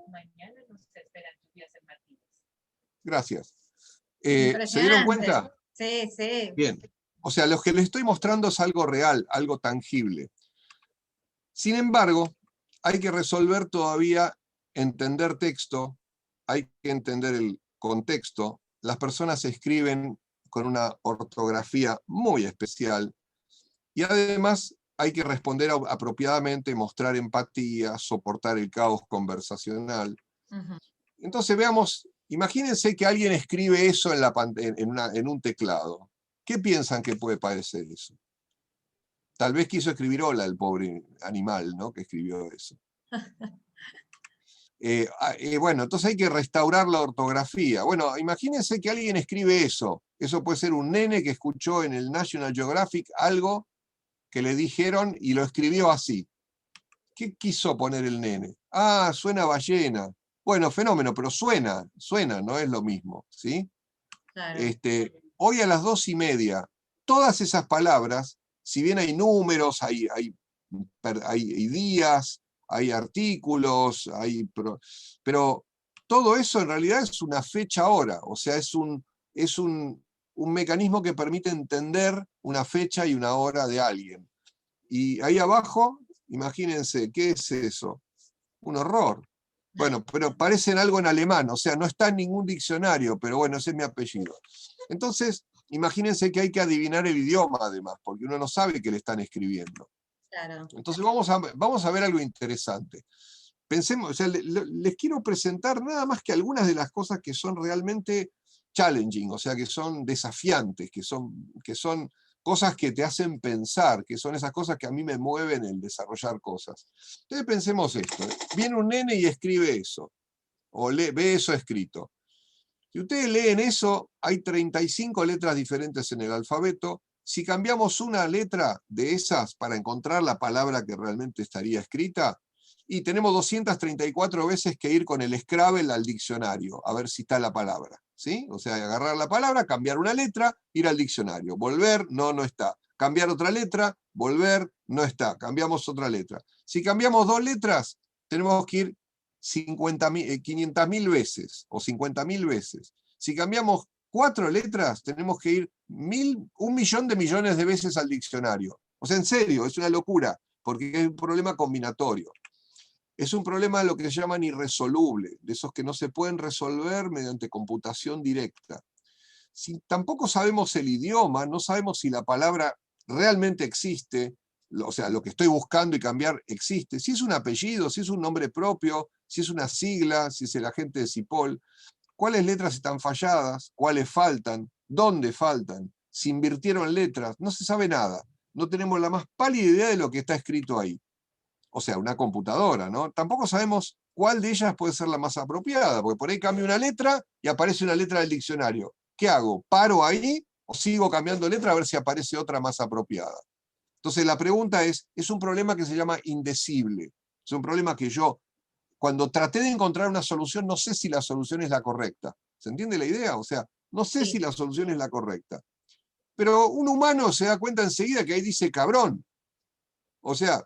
Mañana nos esperan lluvias en Martínez. Gracias. ¿Se dieron cuenta? Sí, sí. Bien. O sea, lo que les estoy mostrando es algo real, algo tangible. Sin embargo, hay que resolver todavía entender texto, hay que entender el contexto. Las personas escriben con una ortografía muy especial Y además hay que responder apropiadamente, mostrar empatía, soportar el caos conversacional. Ujú. Entonces veamos, imagínense que alguien escribe eso en un teclado. ¿Qué piensan que puede parecer eso? Tal vez quiso escribir hola el pobre animal, ¿no? Que escribió eso. Bueno, entonces hay que restaurar la ortografía. Bueno, imagínense que alguien escribe eso. Eso puede ser un nene que escuchó en el National Geographic algo que le dijeron y lo escribió así. ¿Qué quiso poner el nene? Ah, suena ballena. Bueno, fenómeno, pero suena, no es lo mismo, ¿sí? Claro. Hoy a las 2:30, todas esas palabras, si bien hay números, hay días, hay artículos, pero todo eso en realidad es una fecha hora, o sea, es un mecanismo que permite entender una fecha y una hora de alguien. Y ahí abajo, imagínense, ¿qué es eso? Un horror. Bueno, pero parecen algo en alemán, o sea, no está en ningún diccionario, pero bueno, ese es mi apellido. Entonces, imagínense que hay que adivinar el idioma además, porque uno no sabe qué le están escribiendo. Claro. Entonces vamos a ver algo interesante. Pensemos, o sea, les quiero presentar nada más que algunas de las cosas que son realmente challenging, o sea, que son desafiantes, que son cosas que te hacen pensar, que son esas cosas que a mí me mueven el desarrollar cosas. Entonces pensemos esto, ¿eh? Viene un nene y escribe eso, o ve eso escrito. Si ustedes leen eso, hay 35 letras diferentes en el alfabeto. Si cambiamos una letra de esas para encontrar la palabra que realmente estaría escrita, y tenemos 234 veces que ir con el Scrabble al diccionario, a ver si está la palabra, ¿sí? O sea, agarrar la palabra, cambiar una letra, ir al diccionario, volver, no está. Cambiar otra letra, volver, no está. Cambiamos otra letra. Si cambiamos 2 letras, tenemos que ir 500.000 veces o 50.000 veces. Si cambiamos 4 letras, tenemos que ir 1.000.000 de millones de veces al diccionario. O sea, en serio, es una locura, porque es un problema combinatorio. Es un problema de lo que se llaman irresoluble, de esos que no se pueden resolver mediante computación directa. Si tampoco sabemos el idioma, no sabemos si la palabra realmente existe, o sea, lo que estoy buscando y cambiar existe, si es un apellido, si es un nombre propio, si es una sigla, si es el agente de Cipoll, cuáles letras están falladas, cuáles faltan, dónde faltan, si invirtieron letras, no se sabe nada. No tenemos la más pálida idea de lo que está escrito ahí. O sea, una computadora, ¿no? Tampoco sabemos cuál de ellas puede ser la más apropiada, porque por ahí cambio una letra y aparece una letra del diccionario. ¿Qué hago? ¿Paro ahí o sigo cambiando letra a ver si aparece otra más apropiada? Entonces la pregunta es un problema que se llama indecible. Es un problema que yo, cuando traté de encontrar una solución, no sé si la solución es la correcta. ¿Se entiende la idea? O sea, no sé si la solución es la correcta. Pero un humano se da cuenta enseguida que ahí dice cabrón. O sea,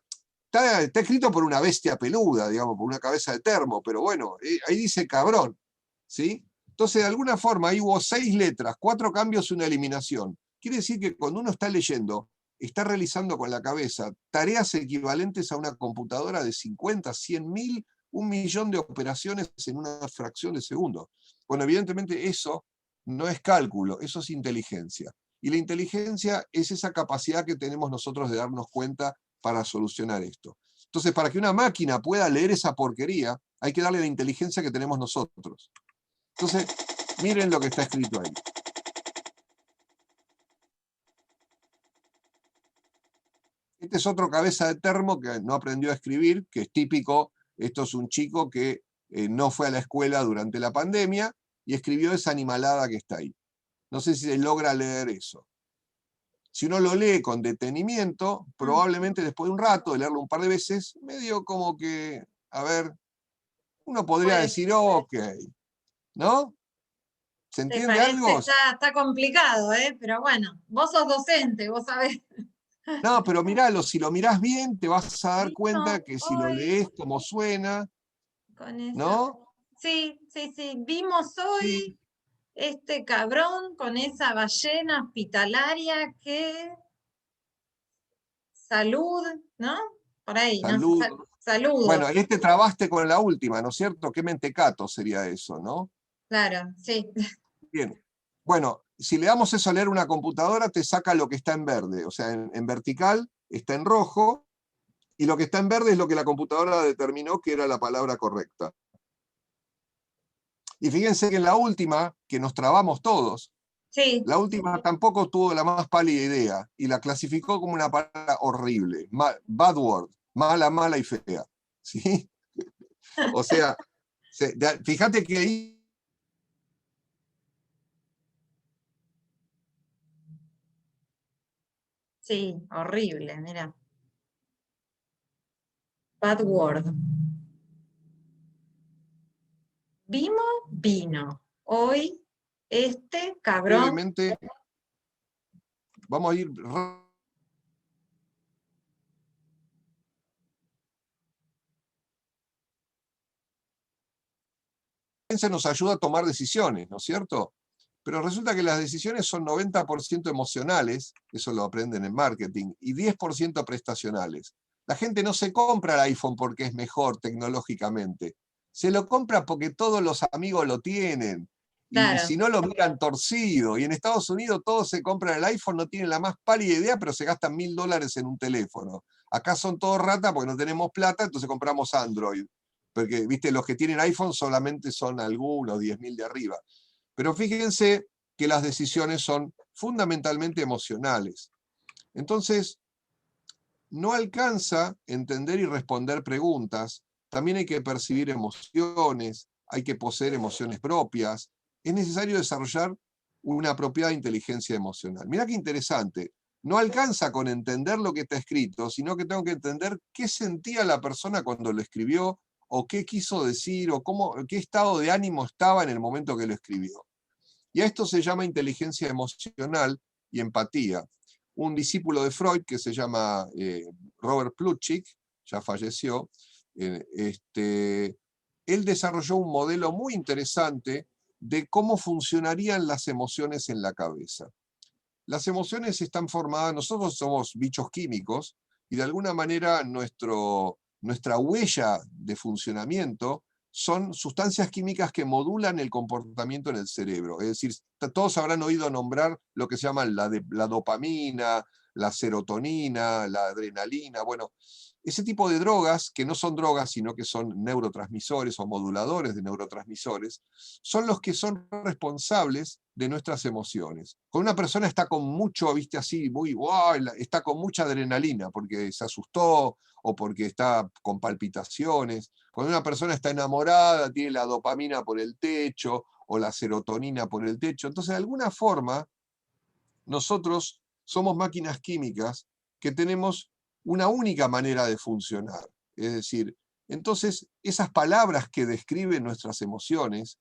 está escrito por una bestia peluda, digamos, por una cabeza de termo, pero bueno, ahí dice cabrón, ¿sí? Entonces, de alguna forma, ahí hubo 6 letras, 4 cambios y una eliminación. Quiere decir que cuando uno está leyendo, está realizando con la cabeza tareas equivalentes a una computadora de 50, 100.000, 1.000.000 de operaciones en una fracción de segundo. Bueno, evidentemente eso no es cálculo, eso es inteligencia. Y la inteligencia es esa capacidad que tenemos nosotros de darnos cuenta para solucionar esto. Entonces, para que una máquina pueda leer esa porquería, hay que darle la inteligencia que tenemos nosotros. Entonces, miren lo que está escrito ahí. Este es otro cabeza de termo que no aprendió a escribir, que es típico. Esto es un chico que no fue a la escuela durante la pandemia y escribió esa animalada que está ahí. No sé si se logra leer eso. Si uno lo lee con detenimiento, probablemente después de un rato, de leerlo un par de veces, medio como que, a ver, uno podría decir, ok, ¿no? ¿Se Te entiende parece, algo? está complicado, ¿eh? Pero bueno, vos sos docente, vos sabés. No, pero miralo, si lo mirás bien, te vas a dar Vino cuenta que si lo hoy lees como suena, con esa. ¿no? Sí. Vimos hoy Sí, este cabrón con esa ballena hospitalaria que salud, ¿no? Por ahí, ¿no? salud. Bueno, Saludos. trabaste con la última, ¿no es cierto? Qué mentecato sería eso, ¿no? Claro, sí. Bien. Bueno, si le damos eso a leer una computadora, te saca lo que está en verde, o sea, en vertical está en rojo, y lo que está en verde es lo que la computadora determinó que era la palabra correcta. Y fíjense que en la última, que nos trabamos todos, Sí. la última tampoco tuvo la más pálida idea, y la clasificó como una palabra horrible, bad word, mala, mala y fea. ¿Sí? O sea, fíjate que ahí... Sí, horrible, mira. Bad word. Vimo, vino. Hoy, este cabrón. brevemente, vamos a ir... nos ayuda a tomar decisiones, ¿no es cierto? Pero resulta que las decisiones son 90% emocionales, eso lo aprenden en marketing, y 10% prestacionales. La gente no se compra el iPhone porque es mejor tecnológicamente, se lo compra porque todos los amigos lo tienen, y Claro, si no lo miran torcido. Y en Estados Unidos todos se compran el iPhone, no tienen la más pálida idea, pero se gastan $1000 en un teléfono. Acá son todos ratas porque no tenemos plata, entonces compramos Android. Porque, viste, los que tienen iPhone solamente son algunos, 10.000 de arriba. Pero fíjense que las decisiones son fundamentalmente emocionales. Entonces, no alcanza entender y responder preguntas, también hay que percibir emociones, hay que poseer emociones propias, es necesario desarrollar una apropiada inteligencia emocional. Mirá qué interesante, no alcanza con entender lo que está escrito, sino que tengo que entender qué sentía la persona cuando lo escribió, o qué quiso decir, o qué estado de ánimo estaba en el momento que lo escribió. Y a esto se llama inteligencia emocional y empatía. Un discípulo de Freud que se llama Robert Plutchik, ya falleció, él desarrolló un modelo muy interesante de cómo funcionarían las emociones en la cabeza. Las emociones están formadas, nosotros somos bichos químicos, y de alguna manera nuestra huella de funcionamiento son sustancias químicas que modulan el comportamiento en el cerebro. Es decir, todos habrán oído nombrar lo que se llama la dopamina, la serotonina, la adrenalina. Bueno, ese tipo de drogas, que no son drogas, sino que son neurotransmisores o moduladores de neurotransmisores, son los que son responsables de nuestras emociones. Cuando una persona está con mucho, viste así, muy, wow, está con mucha adrenalina porque se asustó o porque está con palpitaciones. Cuando una persona está enamorada, tiene la dopamina por el techo o la serotonina por el techo. Entonces, de alguna forma, nosotros somos máquinas químicas que tenemos una única manera de funcionar. Es decir, entonces, esas palabras que describen nuestras emociones,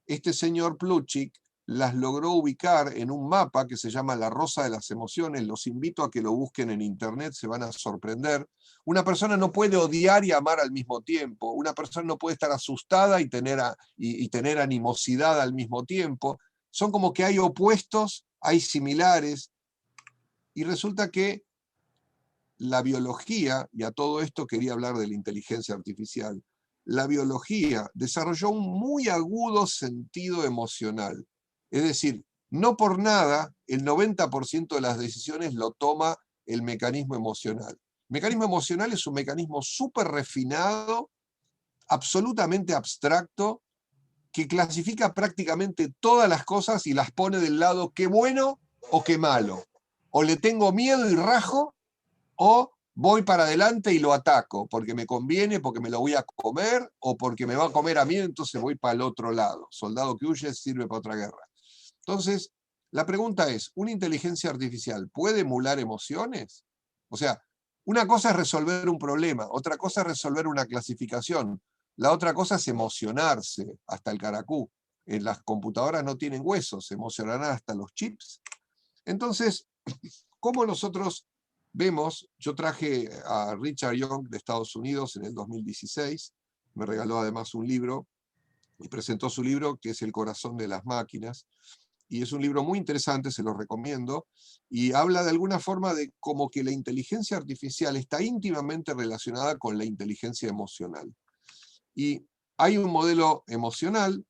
este señor Plutchik las logró ubicar en un mapa que se llama La Rosa de las Emociones. Los invito a que lo busquen en internet, se van a sorprender. Una persona no puede odiar y amar al mismo tiempo. Una persona no puede estar asustada y tener animosidad al mismo tiempo. Son como que hay opuestos, hay similares, y resulta que la biología, y a todo esto quería hablar de la inteligencia artificial, la biología desarrolló un muy agudo sentido emocional. Es decir, no por nada el 90% de las decisiones lo toma el mecanismo emocional. El mecanismo emocional es un mecanismo súper refinado, absolutamente abstracto, que clasifica prácticamente todas las cosas y las pone del lado qué bueno o qué malo. O le tengo miedo y rajo, o voy para adelante y lo ataco, porque me conviene, porque me lo voy a comer, o porque me va a comer a mí, entonces voy para el otro lado. Soldado que huye sirve para otra guerra. Entonces, la pregunta es, ¿una inteligencia artificial puede emular emociones? O sea, una cosa es resolver un problema, otra cosa es resolver una clasificación, la otra cosa es emocionarse hasta el caracú. Las computadoras no tienen huesos, se emocionarán hasta los chips. Entonces, ¿cómo nosotros vemos? Yo traje a Richard Young de Estados Unidos en el 2016, me regaló además un libro y presentó su libro que es El corazón de las máquinas, y es un libro muy interesante, se lo recomiendo, y habla de alguna forma de cómo que la inteligencia artificial está íntimamente relacionada con la inteligencia emocional. Y hay un modelo emocional,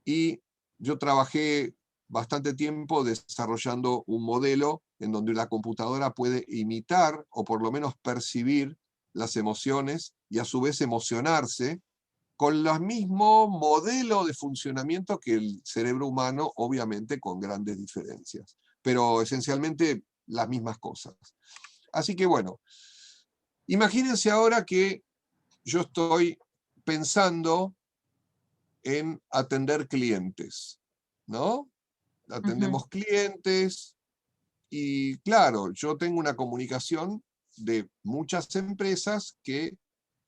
y yo trabajé bastante tiempo desarrollando un modelo en donde la computadora puede imitar o por lo menos percibir las emociones y a su vez emocionarse con el mismo modelo de funcionamiento que el cerebro humano, obviamente con grandes diferencias, pero esencialmente las mismas cosas. Así que bueno, imagínense ahora que yo estoy pensando en atender clientes, ¿no? Atendemos clientes y claro, yo tengo una comunicación de muchas empresas que,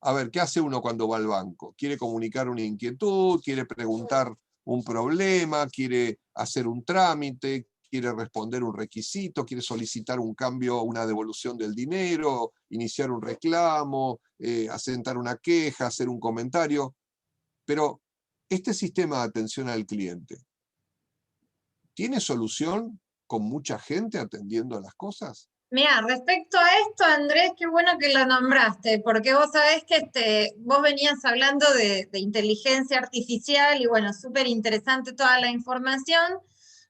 a ver, ¿qué hace uno cuando va al banco? Quiere comunicar una inquietud, quiere preguntar un problema, quiere hacer un trámite, quiere responder un requisito, quiere solicitar un cambio, una devolución del dinero, iniciar un reclamo, asentar una queja, hacer un comentario. Pero este sistema de atención al cliente, ¿tiene solución con mucha gente atendiendo las cosas? Mira, respecto a esto, Andrés, qué bueno que lo nombraste, porque vos sabés que vos venías hablando de inteligencia artificial y bueno, súper interesante toda la información,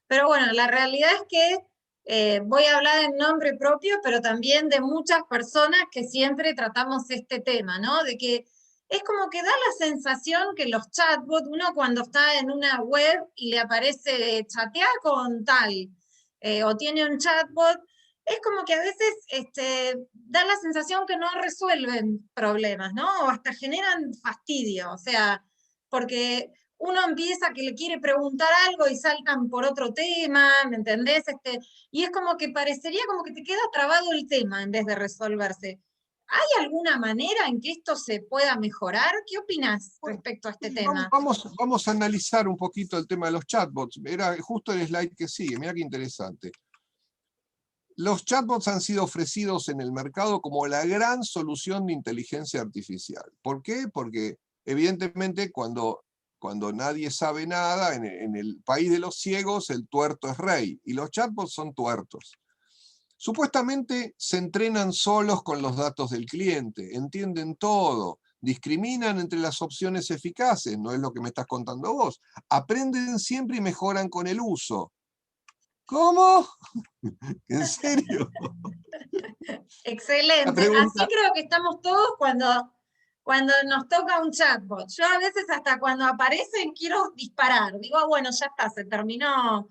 pero bueno, la realidad es que voy a hablar en nombre propio, pero también de muchas personas que siempre tratamos este tema, ¿no? De que es como que da la sensación que los chatbots, uno cuando está en una web y le aparece chatear con tal, o tiene un chatbot, es como que a veces da la sensación que no resuelven problemas, ¿no? O hasta generan fastidio, o sea, porque uno empieza que le quiere preguntar algo y saltan por otro tema, ¿me entendés? Y es como que parecería como que te queda trabado el tema en vez de resolverse. ¿Hay alguna manera en que esto se pueda mejorar? ¿Qué opinas respecto a este tema? Vamos a analizar un poquito el tema de los chatbots. Era justo el slide que sigue, mira qué interesante. Los chatbots han sido ofrecidos en el mercado como la gran solución de inteligencia artificial. ¿Por qué? Porque evidentemente cuando nadie sabe nada, en el país de los ciegos el tuerto es rey, y los chatbots son tuertos. Supuestamente se entrenan solos con los datos del cliente, entienden todo, discriminan entre las opciones eficaces, no es lo que me estás contando vos, aprenden siempre y mejoran con el uso. ¿Cómo? ¿En serio? Excelente. Así creo que estamos todos cuando nos toca un chatbot. Yo a veces hasta cuando aparecen quiero disparar. Digo, bueno, ya está, se terminó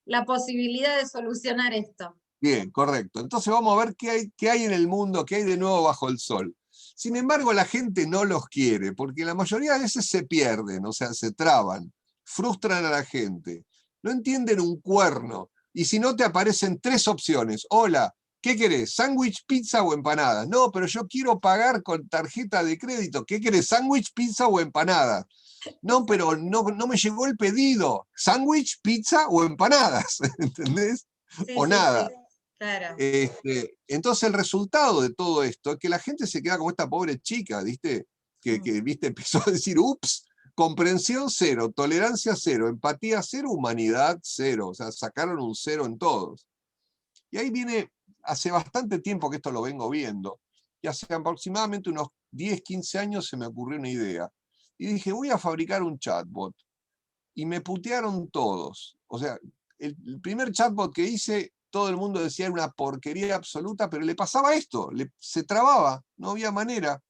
la posibilidad de solucionar esto. Bien, correcto. Entonces vamos a ver qué hay en el mundo, qué hay de nuevo bajo el sol. Sin embargo, la gente no los quiere, porque la mayoría de veces se pierden, o sea, se traban, frustran a la gente, no entienden un cuerno. Y si no te aparecen 3 opciones, hola, ¿qué querés? ¿Sándwich, pizza o empanada? No, pero yo quiero pagar con tarjeta de crédito. ¿Qué querés? ¿Sándwich, pizza o empanada? No, pero no me llegó el pedido. ¿Sándwich, pizza o empanadas? ¿Entendés? Sí, O sí, nada. sí, claro. Entonces el resultado de todo esto es que la gente se queda como esta pobre chica, ¿viste? ¿Viste? Empezó a decir, ups, comprensión 0, tolerancia 0, empatía 0, humanidad 0. O sea, sacaron un 0 en todos. Y ahí viene, hace bastante tiempo que esto lo vengo viendo, y hace aproximadamente unos 10, 15 años se me ocurrió una idea. Y dije, voy a fabricar un chatbot. Y me putearon todos. O sea, el primer chatbot que hice, todo el mundo decía era una porquería absoluta, pero le pasaba esto, se trababa, no había manera.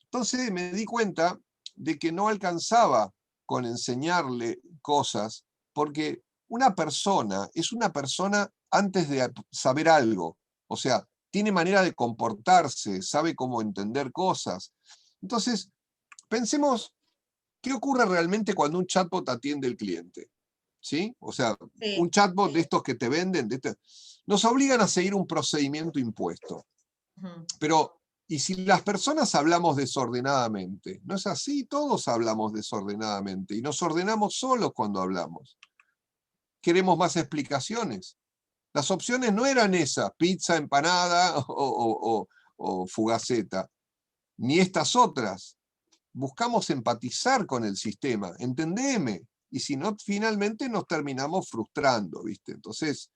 Entonces me di cuenta de que no alcanzaba con enseñarle cosas, porque una persona es una persona antes de saber algo. O sea, tiene manera de comportarse, sabe cómo entender cosas. Entonces, pensemos, ¿qué ocurre realmente cuando un chatbot atiende al cliente? ¿Sí? O sea, Sí. un chatbot de estos que te venden, nos obligan a seguir un procedimiento impuesto. Pero, ¿y si las personas hablamos desordenadamente? ¿No es así? Todos hablamos desordenadamente y nos ordenamos solos cuando hablamos. Queremos más explicaciones. Las opciones no eran esas, pizza, empanada o fugaceta, ni estas otras. Buscamos empatizar con el sistema, entendeme, y si no, finalmente nos terminamos frustrando, ¿viste? Entonces,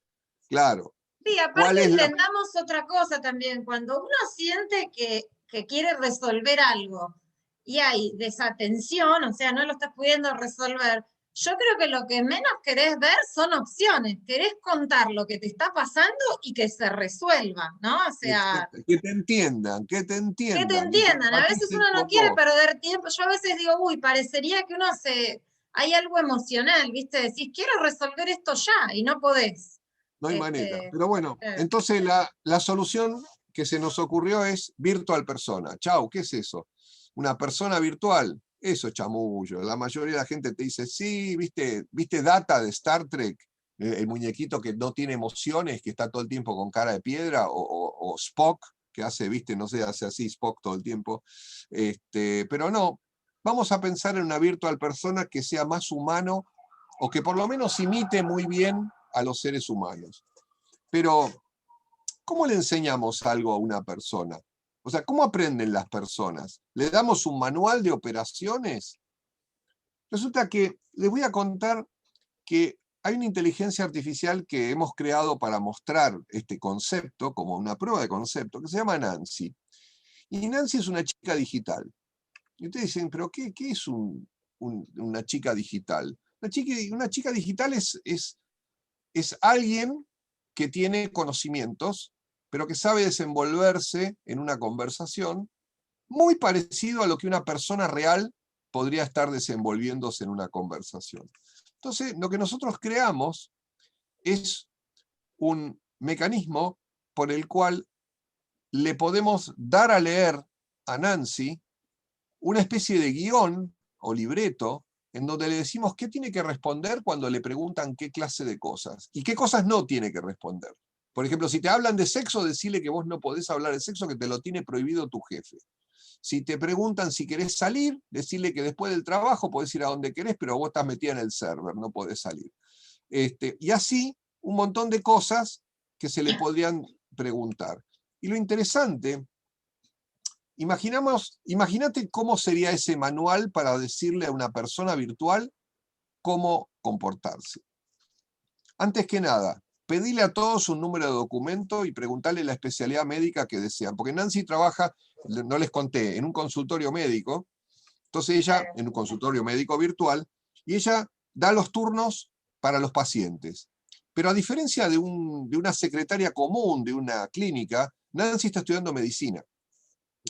claro, Sí, ¿cuál aparte es la... entendamos otra cosa también, cuando uno siente que quiere resolver algo y hay desatención, o sea, no lo estás pudiendo resolver, Yo creo que lo que menos querés ver son opciones. Querés contar lo que te está pasando y que se resuelva, ¿no? O sea, Exacto, que te entiendan, que te que te entiendan y que entiendan. A veces empaticen uno no con quiere vos. perder tiempo. Yo a veces digo, uy, parecería que hay algo emocional, ¿viste? Decís, quiero resolver esto ya y no podés. No hay manera. Este, Pero bueno, entonces la solución que se nos ocurrió es virtual persona. Chau, ¿qué es eso? Una persona virtual. Eso es chamullo. La mayoría de la gente te dice, sí, ¿viste Data de Star Trek? El muñequito que no tiene emociones, que está todo el tiempo con cara de piedra, o Spock, que hace, viste, no sé, hace así Spock todo el tiempo. Pero no, vamos a pensar en una virtual persona que sea más humano o que por lo menos imite muy bien a los seres humanos. Pero, ¿cómo le enseñamos algo a una persona? O sea, ¿cómo aprenden las personas? ¿Le damos un manual de operaciones? Resulta que les voy a contar que hay una inteligencia artificial que hemos creado para mostrar este concepto, como una prueba de concepto, que se llama Nancy. Y Nancy es una chica digital. Y ustedes dicen, ¿pero qué es una chica digital? Una chica digital es alguien que tiene conocimientos, pero que sabe desenvolverse en una conversación muy parecido a lo que una persona real podría estar desenvolviéndose en una conversación. Entonces, lo que nosotros creamos es un mecanismo por el cual le podemos dar a leer a Nancy una especie de guión o libreto en donde le decimos qué tiene que responder cuando le preguntan qué clase de cosas y qué cosas no tiene que responder. Por ejemplo, si te hablan de sexo, decirle que vos no podés hablar de sexo, que te lo tiene prohibido tu jefe. Si te preguntan si querés salir, decirle que después del trabajo podés ir a donde querés, pero vos estás metida en el server, no podés salir. Y así, un montón de cosas que se le podrían preguntar. Y lo interesante, imagínate cómo sería ese manual para decirle a una persona virtual cómo comportarse. Antes que nada, pedile a todos un número de documento y preguntarle la especialidad médica que desean, porque Nancy trabaja, no les conté, en un consultorio médico, entonces ella, en un consultorio médico virtual, y ella da los turnos para los pacientes. Pero a diferencia de una secretaria común de una clínica, Nancy está estudiando medicina.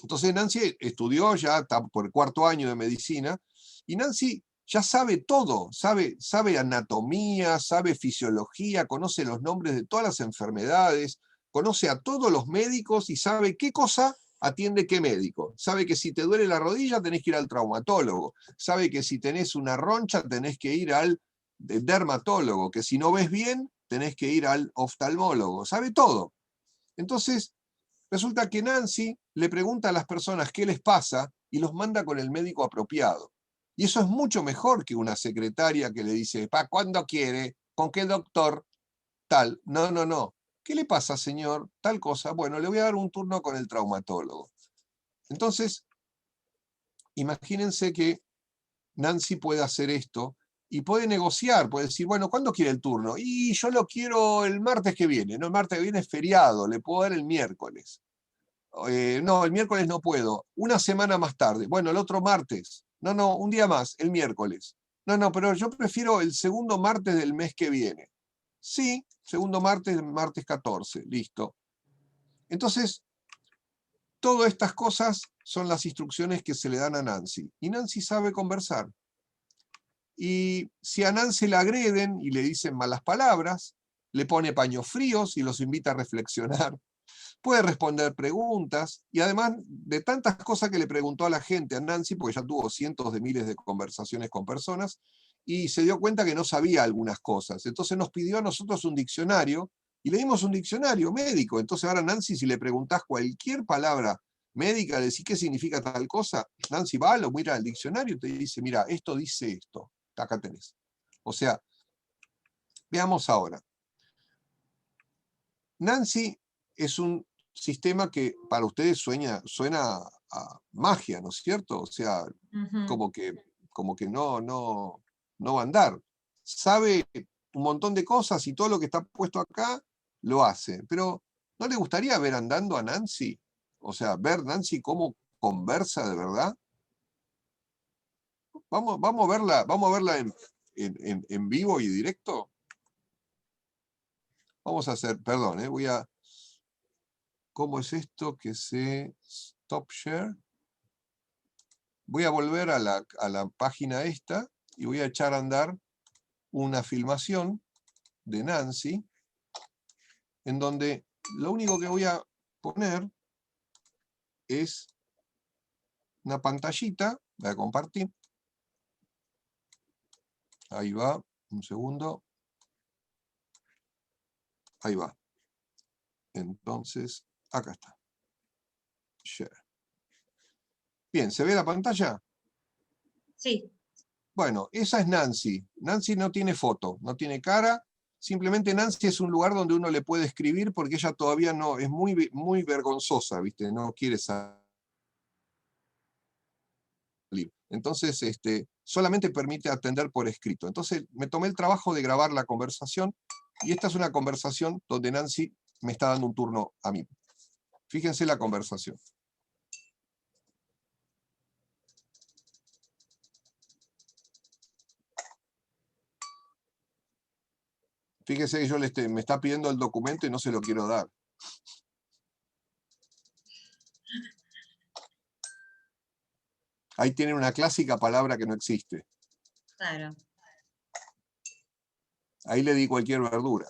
Entonces Nancy estudió, ya está por el 4º año de medicina, y Nancy ya sabe todo, sabe anatomía, sabe fisiología, conoce los nombres de todas las enfermedades, conoce a todos los médicos y sabe qué cosa atiende qué médico. Sabe que si te duele la rodilla tenés que ir al traumatólogo, sabe que si tenés una roncha tenés que ir al dermatólogo, que si no ves bien tenés que ir al oftalmólogo, sabe todo. Entonces, resulta que Nancy le pregunta a las personas qué les pasa y los manda con el médico apropiado. Y eso es mucho mejor que una secretaria que le dice, ¿cuándo quiere? ¿Con qué doctor? Tal. No, no, no. ¿Qué le pasa, señor? Tal cosa. Bueno, le voy a dar un turno con el traumatólogo. Entonces, imagínense que Nancy puede hacer esto y puede negociar, puede decir, bueno, ¿cuándo quiere el turno? Y yo lo quiero el martes que viene. No, el martes que viene es feriado, le puedo dar el miércoles. No, el miércoles no puedo. Una semana más tarde. Bueno, el otro martes. No, no, un día más, el miércoles. No, no, pero yo prefiero el segundo martes del mes que viene. Sí, segundo martes, martes 14, listo. Entonces, todas estas cosas son las instrucciones que se le dan a Nancy. Y Nancy sabe conversar. Y si a Nancy la agreden y le dicen malas palabras, le pone paños fríos y los invita a reflexionar. Puede responder preguntas y además de tantas cosas que le preguntó a la gente, a Nancy, porque ya tuvo cientos de miles de conversaciones con personas, y se dio cuenta que no sabía algunas cosas. Entonces nos pidió a nosotros un diccionario y le dimos un diccionario médico. Entonces ahora Nancy, si le preguntás cualquier palabra médica, le decís qué significa tal cosa, Nancy va, lo mira al diccionario y te dice, mira, esto dice esto, acá tenés. O sea, veamos ahora. Nancy es un sistema que para ustedes suena a magia, ¿no es cierto? O sea, como que no va a andar. Sabe un montón de cosas y todo lo que está puesto acá lo hace. Pero ¿no le gustaría ver andando a Nancy? O sea, ver Nancy cómo conversa de verdad. Vamos a verla en vivo y directo? Vamos a hacer, perdón, voy a... ¿Cómo es esto que se stop share? Voy a volver a la página esta y voy a echar a andar una filmación de Nancy, en donde lo único que voy a poner es una pantallita, voy a compartir. Ahí va, un segundo. Ahí va. Entonces, acá está. Share. Bien, ¿se ve la pantalla? Sí. Bueno, esa es Nancy. Nancy no tiene foto, no tiene cara. Simplemente Nancy es un lugar donde uno le puede escribir porque ella todavía no, es muy, muy vergonzosa, ¿viste? No quiere salir. Entonces, solamente permite atender por escrito. Entonces, me tomé el trabajo de grabar la conversación y esta es una conversación donde Nancy me está dando un turno a mí. Fíjense la conversación. Fíjese que yo me está pidiendo el documento y no se lo quiero dar. Ahí tienen una clásica palabra que no existe. Claro. Ahí le di cualquier verdura.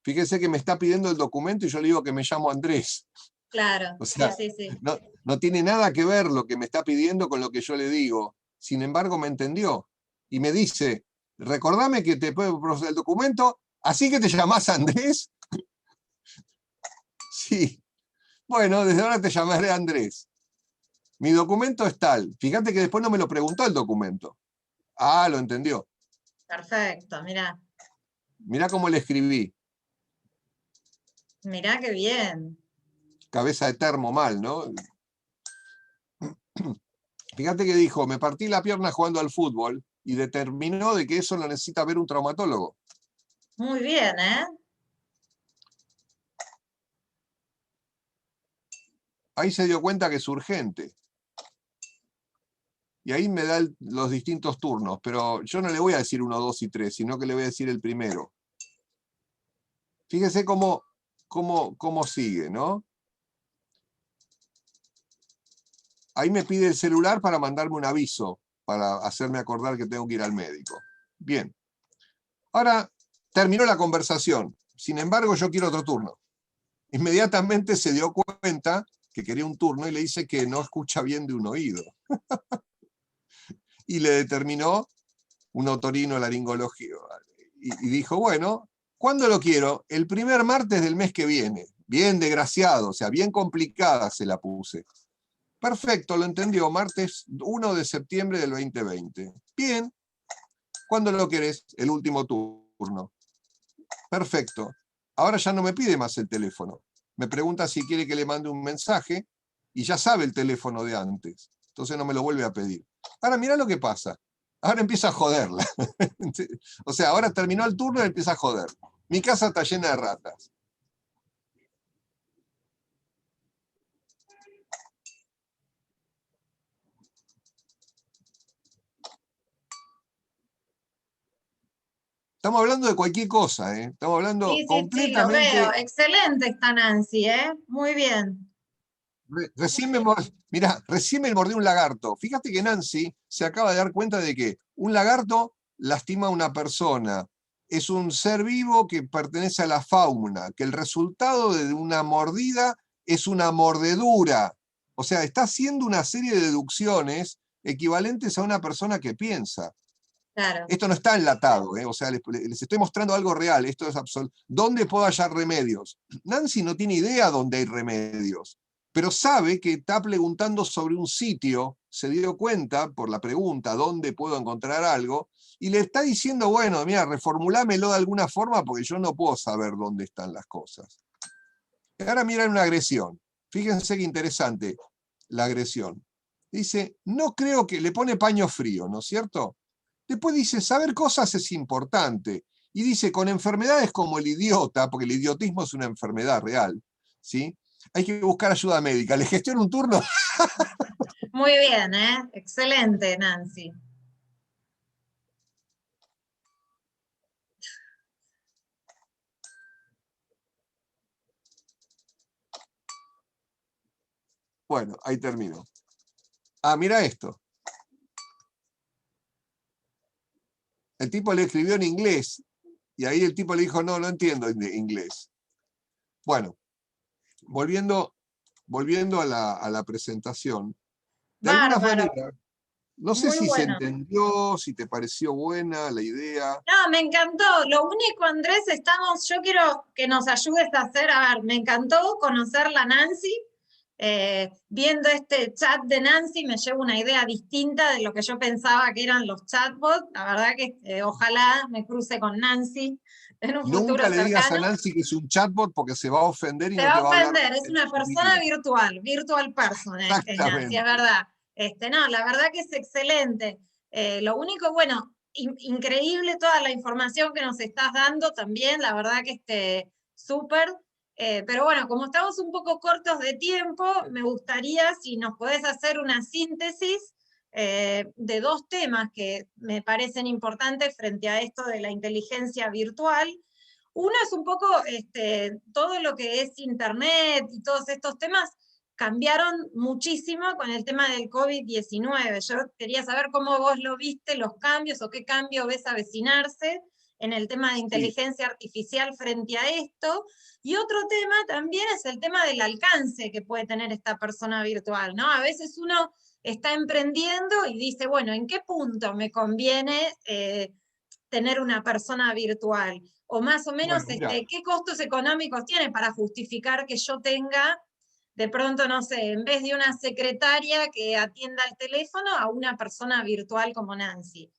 Fíjese que me está pidiendo el documento y yo le digo que me llamo Andrés. Claro, O sea, sí. no tiene nada que ver lo que me está pidiendo con lo que yo le digo. Sin embargo, me entendió. Y me dice, recordame que te puedo procesar el documento, ¿así que te llamás Andrés? Sí. Bueno, desde ahora te llamaré Andrés. Mi documento es tal. Fíjate que después no me lo preguntó el documento. Ah, lo entendió. Perfecto, mirá. Mirá cómo le escribí. Mirá qué bien. Cabeza de termo mal, ¿no? Fíjate que dijo, me partí la pierna jugando al fútbol y determinó de que eso lo necesita ver un traumatólogo. Muy bien, ¿eh? Ahí se dio cuenta que es urgente. Y ahí me da los distintos turnos, pero yo no le voy a decir 1, 2 y 3, sino que le voy a decir el primero. Fíjese cómo sigue, ¿no? Ahí me pide el celular para mandarme un aviso, para hacerme acordar que tengo que ir al médico. Bien. Ahora terminó la conversación. Sin embargo, yo quiero otro turno. Inmediatamente se dio cuenta que quería un turno y le dice que no escucha bien de un oído. Y le determinó un otorrinolaringología. Y dijo, bueno, ¿cuándo lo quiero? El primer martes del mes que viene. Bien desgraciado, o sea, bien complicada se la puse. Perfecto, lo entendió, martes 1 de septiembre del 2020. Bien, ¿cuándo lo querés? El último turno. Perfecto. Ahora ya no me pide más el teléfono. Me pregunta si quiere que le mande un mensaje y ya sabe el teléfono de antes. Entonces no me lo vuelve a pedir. Ahora mirá lo que pasa. Ahora empieza a joderla. O sea, ahora terminó el turno y empieza a joder. Mi casa está llena de ratas. Estamos hablando de cualquier cosa, ¿eh? Estamos hablando Sí, lo completamente... veo. Excelente está Nancy, ¿eh? Muy bien. Recién me mordí un lagarto. Fíjate que Nancy se acaba de dar cuenta de que un lagarto lastima a una persona. Es un ser vivo que pertenece a la fauna, que el resultado de una mordida es una mordedura. O sea, está haciendo una serie de deducciones equivalentes a una persona que piensa. Claro. Esto no está enlatado, ¿eh? O sea, les estoy mostrando algo real. Esto es absoluto. ¿Dónde puedo hallar remedios? Nancy no tiene idea dónde hay remedios, pero sabe que está preguntando sobre un sitio, se dio cuenta por la pregunta, ¿dónde puedo encontrar algo? Y le está diciendo, bueno, mira, reformulámelo de alguna forma porque yo no puedo saber dónde están las cosas. Y ahora miran una agresión. Fíjense qué interesante la agresión. Dice, no creo que, le pone paño frío, ¿no es cierto? Después dice, saber cosas es importante. Y dice, con enfermedades como el idiota, porque el idiotismo es una enfermedad real, ¿sí? Hay que buscar ayuda médica. ¿Le gestiono un turno? Muy bien, ¿eh? Excelente, Nancy. Bueno, ahí termino. Ah, mira esto. El tipo le escribió en inglés y ahí el tipo le dijo, no, no entiendo inglés. Bueno, volviendo a la presentación, de alguna Bárbaro, manera, no sé muy si se bueno. entendió, si te pareció buena la idea. No, me encantó. Lo único, Andrés, yo quiero que nos ayudes a hacer, a ver, me encantó conocerla a Nancy. Viendo este chat de Nancy me llevo una idea distinta de lo que yo pensaba que eran los chatbots. La verdad que ojalá me cruce con Nancy en un futuro Nunca le digas a cercano. Nancy que es un chatbot porque se va a ofender y Se no va te a va a hablar ofender, es en una su persona vida. virtual, virtual person es Nancy, es Exactamente. verdad. No, la verdad que es excelente. Lo único, bueno, increíble toda la información que nos estás dando también, la verdad que súper. Pero bueno, como estamos un poco cortos de tiempo, me gustaría si nos podés hacer una síntesis de dos temas que me parecen importantes frente a esto de la inteligencia virtual. Uno es un poco todo lo que es Internet y todos estos temas cambiaron muchísimo con el tema del COVID-19. Yo quería saber cómo vos lo viste, los cambios o qué cambio ves avecinarse en el tema de Sí, inteligencia artificial frente a esto. Y otro tema también es el tema del alcance que puede tener esta persona virtual, ¿no? A veces uno está emprendiendo y dice, bueno, ¿en qué punto me conviene tener una persona virtual? O más o menos, bueno, mira, ¿qué costos económicos tiene para justificar que yo tenga, de pronto, no sé, en vez de una secretaria que atienda el teléfono, a una persona virtual como Nancy?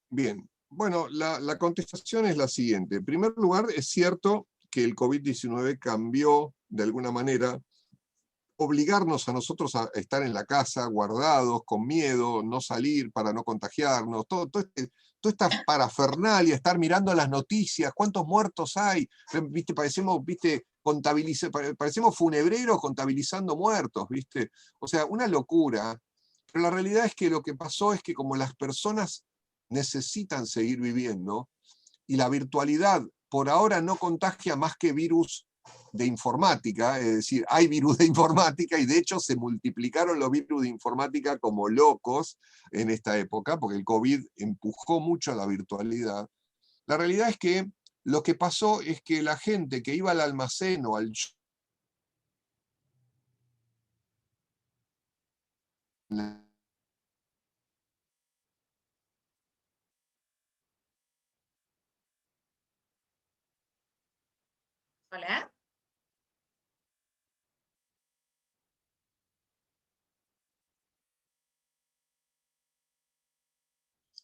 bien. Bueno, la contestación es la siguiente. En primer lugar, es cierto que el COVID-19 cambió de alguna manera obligarnos a nosotros a estar en la casa, guardados, con miedo, no salir para no contagiarnos, toda esta parafernalia, estar mirando las noticias, cuántos muertos hay, ¿viste? Parecemos funebreros contabilizando muertos, ¿viste? O sea, una locura. Pero la realidad es que lo que pasó es que como las personas necesitan seguir viviendo, y la virtualidad por ahora no contagia más que virus de informática, es decir, hay virus de informática y de hecho se multiplicaron los virus de informática como locos en esta época, porque el COVID empujó mucho a la virtualidad. La realidad es que lo que pasó es que la gente que iba al almacén o al Hola.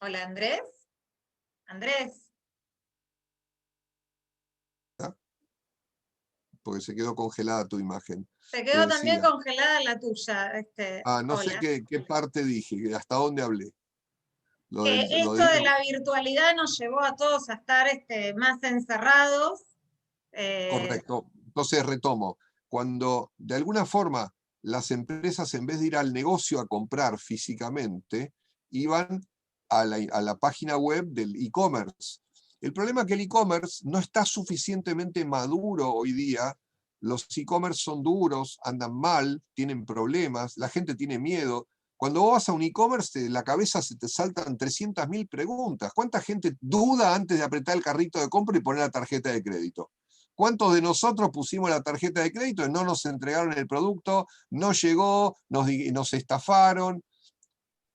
Hola, Andrés. Andrés. porque se quedó congelada tu imagen. Se Te quedó también decía, congelada la tuya. no sé Hola. qué parte dije, hasta dónde hablé. Que Lo esto del de virus. la virtualidad nos llevó a todos a estar más encerrados. Correcto. Entonces retomo. Cuando de alguna forma las empresas, en vez de ir al negocio a comprar físicamente, iban a la página web del e-commerce. El problema es que el e-commerce no está suficientemente maduro hoy día. Los e-commerce son duros, andan mal, tienen problemas, la gente tiene miedo. Cuando vos vas a un e-commerce, la cabeza se te saltan 300.000 preguntas. ¿Cuánta gente duda antes de apretar el carrito de compra y poner la tarjeta de crédito? ¿Cuántos de nosotros pusimos la tarjeta de crédito y no nos entregaron el producto, no llegó, nos estafaron?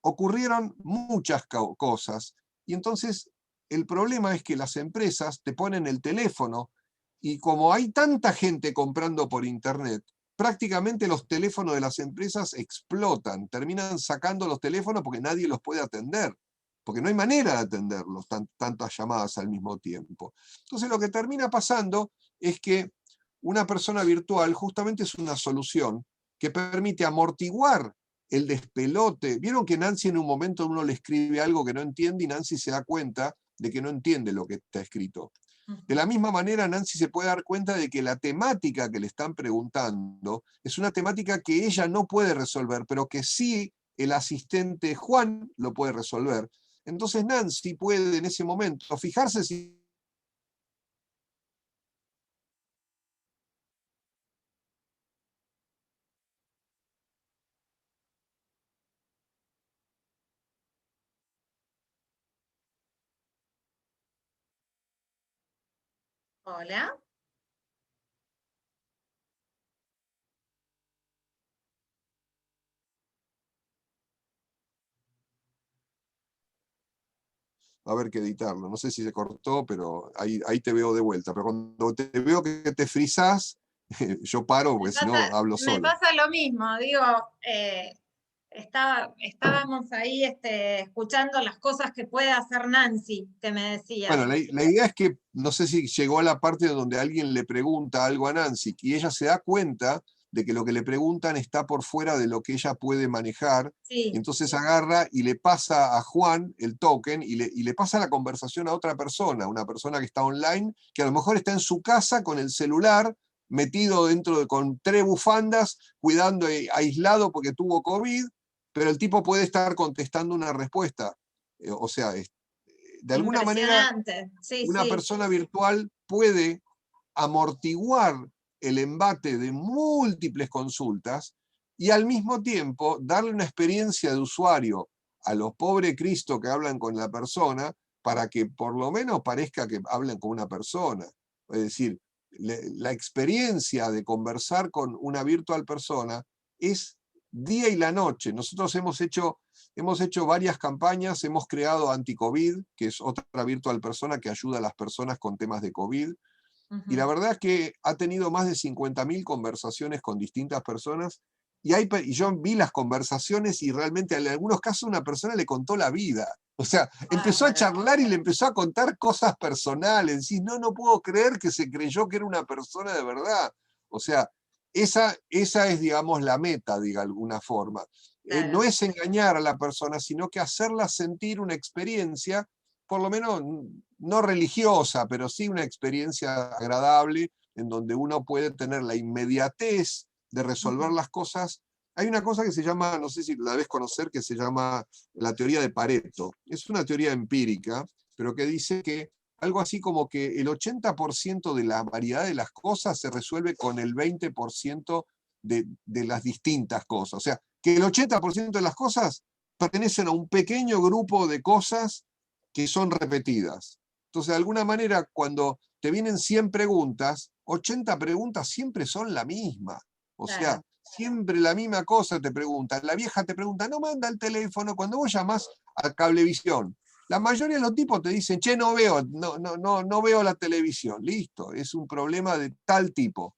Ocurrieron muchas cosas. Y entonces el problema es que las empresas te ponen el teléfono y como hay tanta gente comprando por internet, prácticamente los teléfonos de las empresas explotan, terminan sacando los teléfonos porque nadie los puede atender, porque no hay manera de atenderlos, tantas llamadas al mismo tiempo. Entonces lo que termina pasando es que una persona virtual justamente es una solución que permite amortiguar el despelote. Vieron que Nancy en un momento uno le escribe algo que no entiende y Nancy se da cuenta de que no entiende lo que está escrito. De la misma manera, Nancy se puede dar cuenta de que la temática que le están preguntando es una temática que ella no puede resolver, pero que sí el asistente Juan lo puede resolver. Entonces Nancy puede en ese momento fijarse si... Hola. A ver que editarlo. No sé si se cortó, pero ahí te veo de vuelta. Pero cuando te veo que te frizás, yo paro porque si no hablo Me solo. pasa lo mismo, digo, estábamos ahí escuchando las cosas que puede hacer Nancy, que me decías. Bueno, la idea es que, no sé si llegó a la parte donde alguien le pregunta algo a Nancy y ella se da cuenta de que lo que le preguntan está por fuera de lo que ella puede manejar, y Sí, entonces agarra y le pasa a Juan el token y le pasa la conversación a otra persona, una persona que está online, que a lo mejor está en su casa con el celular, metido con 3 bufandas, cuidando, aislado porque tuvo COVID, pero el tipo puede estar contestando una respuesta. O sea, de alguna manera impresionante. Sí, una sí, persona virtual puede amortiguar el embate de múltiples consultas y al mismo tiempo darle una experiencia de usuario a los pobres Cristo que hablan con la persona para que por lo menos parezca que hablan con una persona. Es decir, la experiencia de conversar con una virtual persona es día y la noche. Nosotros hemos hecho varias campañas, hemos creado Anticovid, que es otra virtual persona que ayuda a las personas con temas de COVID, y la ujú, verdad es que ha tenido más de 50.000 conversaciones con distintas personas, y yo vi las conversaciones y realmente en algunos casos una persona le contó la vida. O sea, empezó a bárbaro. charlar y le empezó a contar cosas personales. Y no puedo creer que se creyó que era una persona de verdad. O sea, esa es, digamos, la meta, de alguna forma. No Claro, es engañar a la persona, sino que hacerla sentir una experiencia, por lo menos no religiosa, pero sí una experiencia agradable, en donde uno puede tener la inmediatez de resolver ujú, las cosas. Hay una cosa que se llama, no sé si la debes conocer, que se llama la teoría de Pareto. Es una teoría empírica, pero que dice que algo así como que el 80% de la variedad de las cosas se resuelve con el 20% de las distintas cosas. O sea, que el 80% de las cosas pertenecen a un pequeño grupo de cosas que son repetidas. Entonces, de alguna manera, cuando te vienen 100 preguntas, 80 preguntas siempre son la misma. O sea, claro, siempre la misma cosa te preguntan. La vieja te pregunta, no manda el teléfono. Cuando vos llamás a Cablevisión, la mayoría de los tipos te dicen, che, no veo la televisión. Listo, es un problema de tal tipo.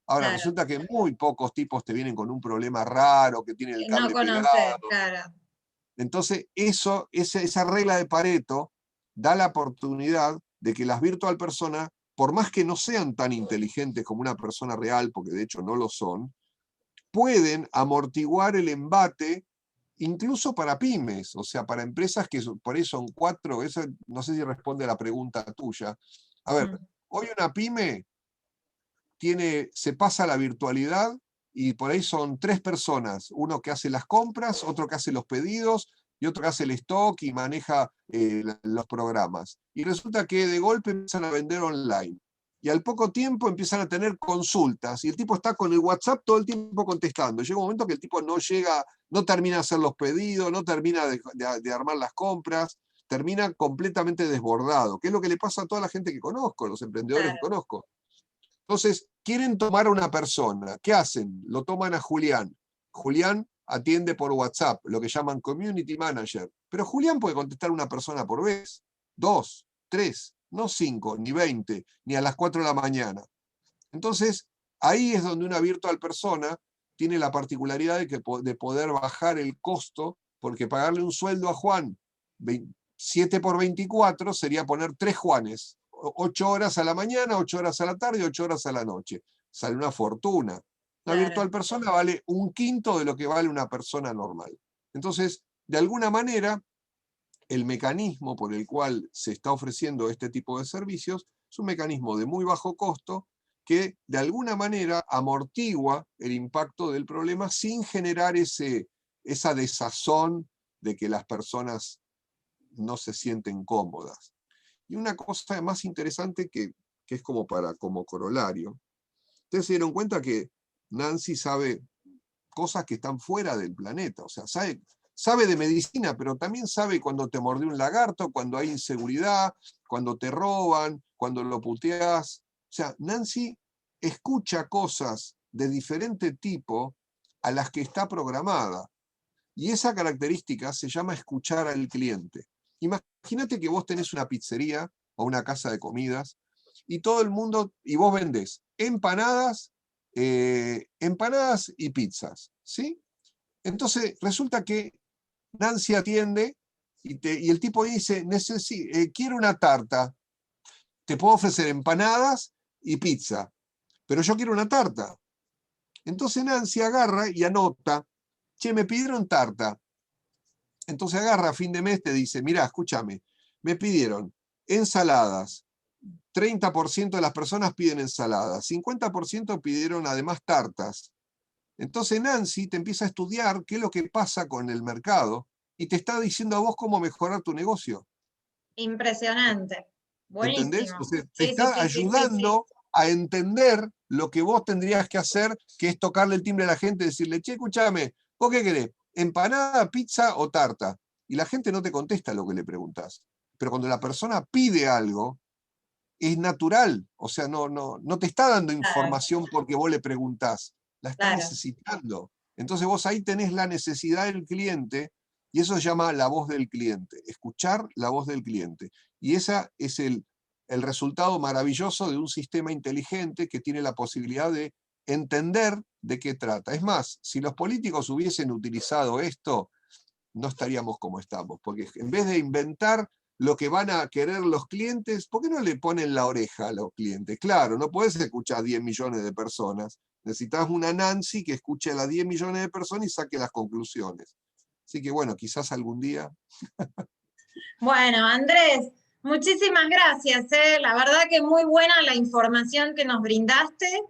Ahora, claro. resulta que muy pocos tipos te vienen con un problema raro, que tienen el Que no cable conoces, pelado. claro. Entonces, esa regla de Pareto da la oportunidad de que las virtual personas, por más que no sean tan inteligentes como una persona real, porque de hecho no lo son, pueden amortiguar el embate incluso para pymes, o sea, para empresas que por ahí son 4, eso no sé si responde a la pregunta tuya. A ver, Mm, hoy una pyme se pasa a la virtualidad y por ahí son 3 personas, uno que hace las compras, otro que hace los pedidos y otro que hace el stock y maneja los programas. Y resulta que de golpe empiezan a vender online. Y al poco tiempo empiezan a tener consultas y el tipo está con el WhatsApp todo el tiempo contestando. Llega un momento que el tipo no llega, no termina de hacer los pedidos, no termina de armar las compras, termina completamente desbordado, que es lo que le pasa a toda la gente que conozco, los emprendedores que claro, conozco. Entonces, quieren tomar a una persona. ¿Qué hacen? Lo toman a Julián. Julián atiende por WhatsApp, lo que llaman community manager. Pero Julián puede contestar a una persona por vez, 2, 3, no 5, ni 20, ni a las 4 de la mañana. Entonces, ahí es donde una virtual persona tiene la particularidad de poder bajar el costo, porque pagarle un sueldo a Juan 7 por 24 sería poner 3 Juanes, 8 horas a la mañana, 8 horas a la tarde, 8 horas a la noche. Sale una fortuna. Una claro. virtual persona vale un quinto de lo que vale una persona normal. Entonces, de alguna manera, el mecanismo por el cual se está ofreciendo este tipo de servicios es un mecanismo de muy bajo costo que de alguna manera amortigua el impacto del problema sin generar esa desazón de que las personas no se sienten cómodas. Y una cosa más interesante que es como corolario, ustedes se dieron cuenta que Nancy sabe cosas que están fuera del planeta, o sea, sabe de medicina, pero también sabe cuando te mordió un lagarto, cuando hay inseguridad, cuando te roban, cuando lo puteás. O sea, Nancy escucha cosas de diferente tipo a las que está programada. Y esa característica se llama escuchar al cliente. Imagínate que vos tenés una pizzería o una casa de comidas y todo el mundo, y vos vendés empanadas y pizzas, ¿sí? Entonces resulta que Nancy atiende y el tipo dice, quiero una tarta, te puedo ofrecer empanadas y pizza, pero yo quiero una tarta. Entonces Nancy agarra y anota, che, me pidieron tarta. Entonces agarra a fin de mes, te dice, mirá, escúchame, me pidieron ensaladas, 30% de las personas piden ensaladas, 50% pidieron además tartas. Entonces Nancy te empieza a estudiar qué es lo que pasa con el mercado y te está diciendo a vos cómo mejorar tu negocio. Impresionante. ¿Entendés? Buenísimo. O sea, te Sí, sí, está sí, sí, sí, sí. ayudando a entender lo que vos tendrías que hacer, que es tocarle el timbre a la gente y decirle, che, escúchame, ¿vos qué querés? ¿Empanada, pizza o tarta? Y la gente no te contesta lo que le preguntás. Pero cuando la persona pide algo, es natural. O sea, no te está dando Claro, información porque vos le preguntás, la está claro. necesitando. Entonces vos ahí tenés la necesidad del cliente y eso se llama la voz del cliente, escuchar la voz del cliente. Y ese es el resultado maravilloso de un sistema inteligente que tiene la posibilidad de entender de qué trata. Es más, si los políticos hubiesen utilizado esto, no estaríamos como estamos, porque en vez de inventar lo que van a querer los clientes, ¿por qué no le ponen la oreja a los clientes? Claro, no puedes escuchar a 10 millones de personas, necesitas una Nancy que escuche a las 10 millones de personas y saque las conclusiones. Así que bueno, quizás algún día. Bueno, Andrés, muchísimas gracias. La verdad que muy buena la información que nos brindaste.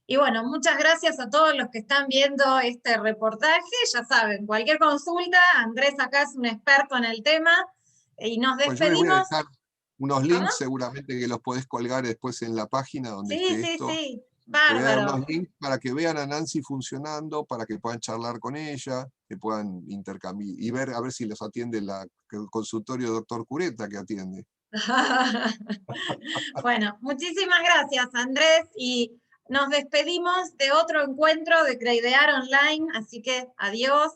Y bueno, muchas gracias a todos los que están viendo este reportaje. Ya saben, cualquier consulta, Andrés acá es un experto en el tema. Y nos Pues yo les voy a despedimos. dejar unos ¿Cómo? links seguramente que los podés colgar después en la página donde Sí, esté sí, esto. sí. Te voy a dar Bárbaro. unos links para que vean a Nancy funcionando, para que puedan charlar con ella, que puedan intercambiar y ver a ver si los atiende el consultorio doctor Cureta que atiende. Bueno, muchísimas gracias, Andrés. Y nos despedimos de otro encuentro de Creidear Online. Así que adiós.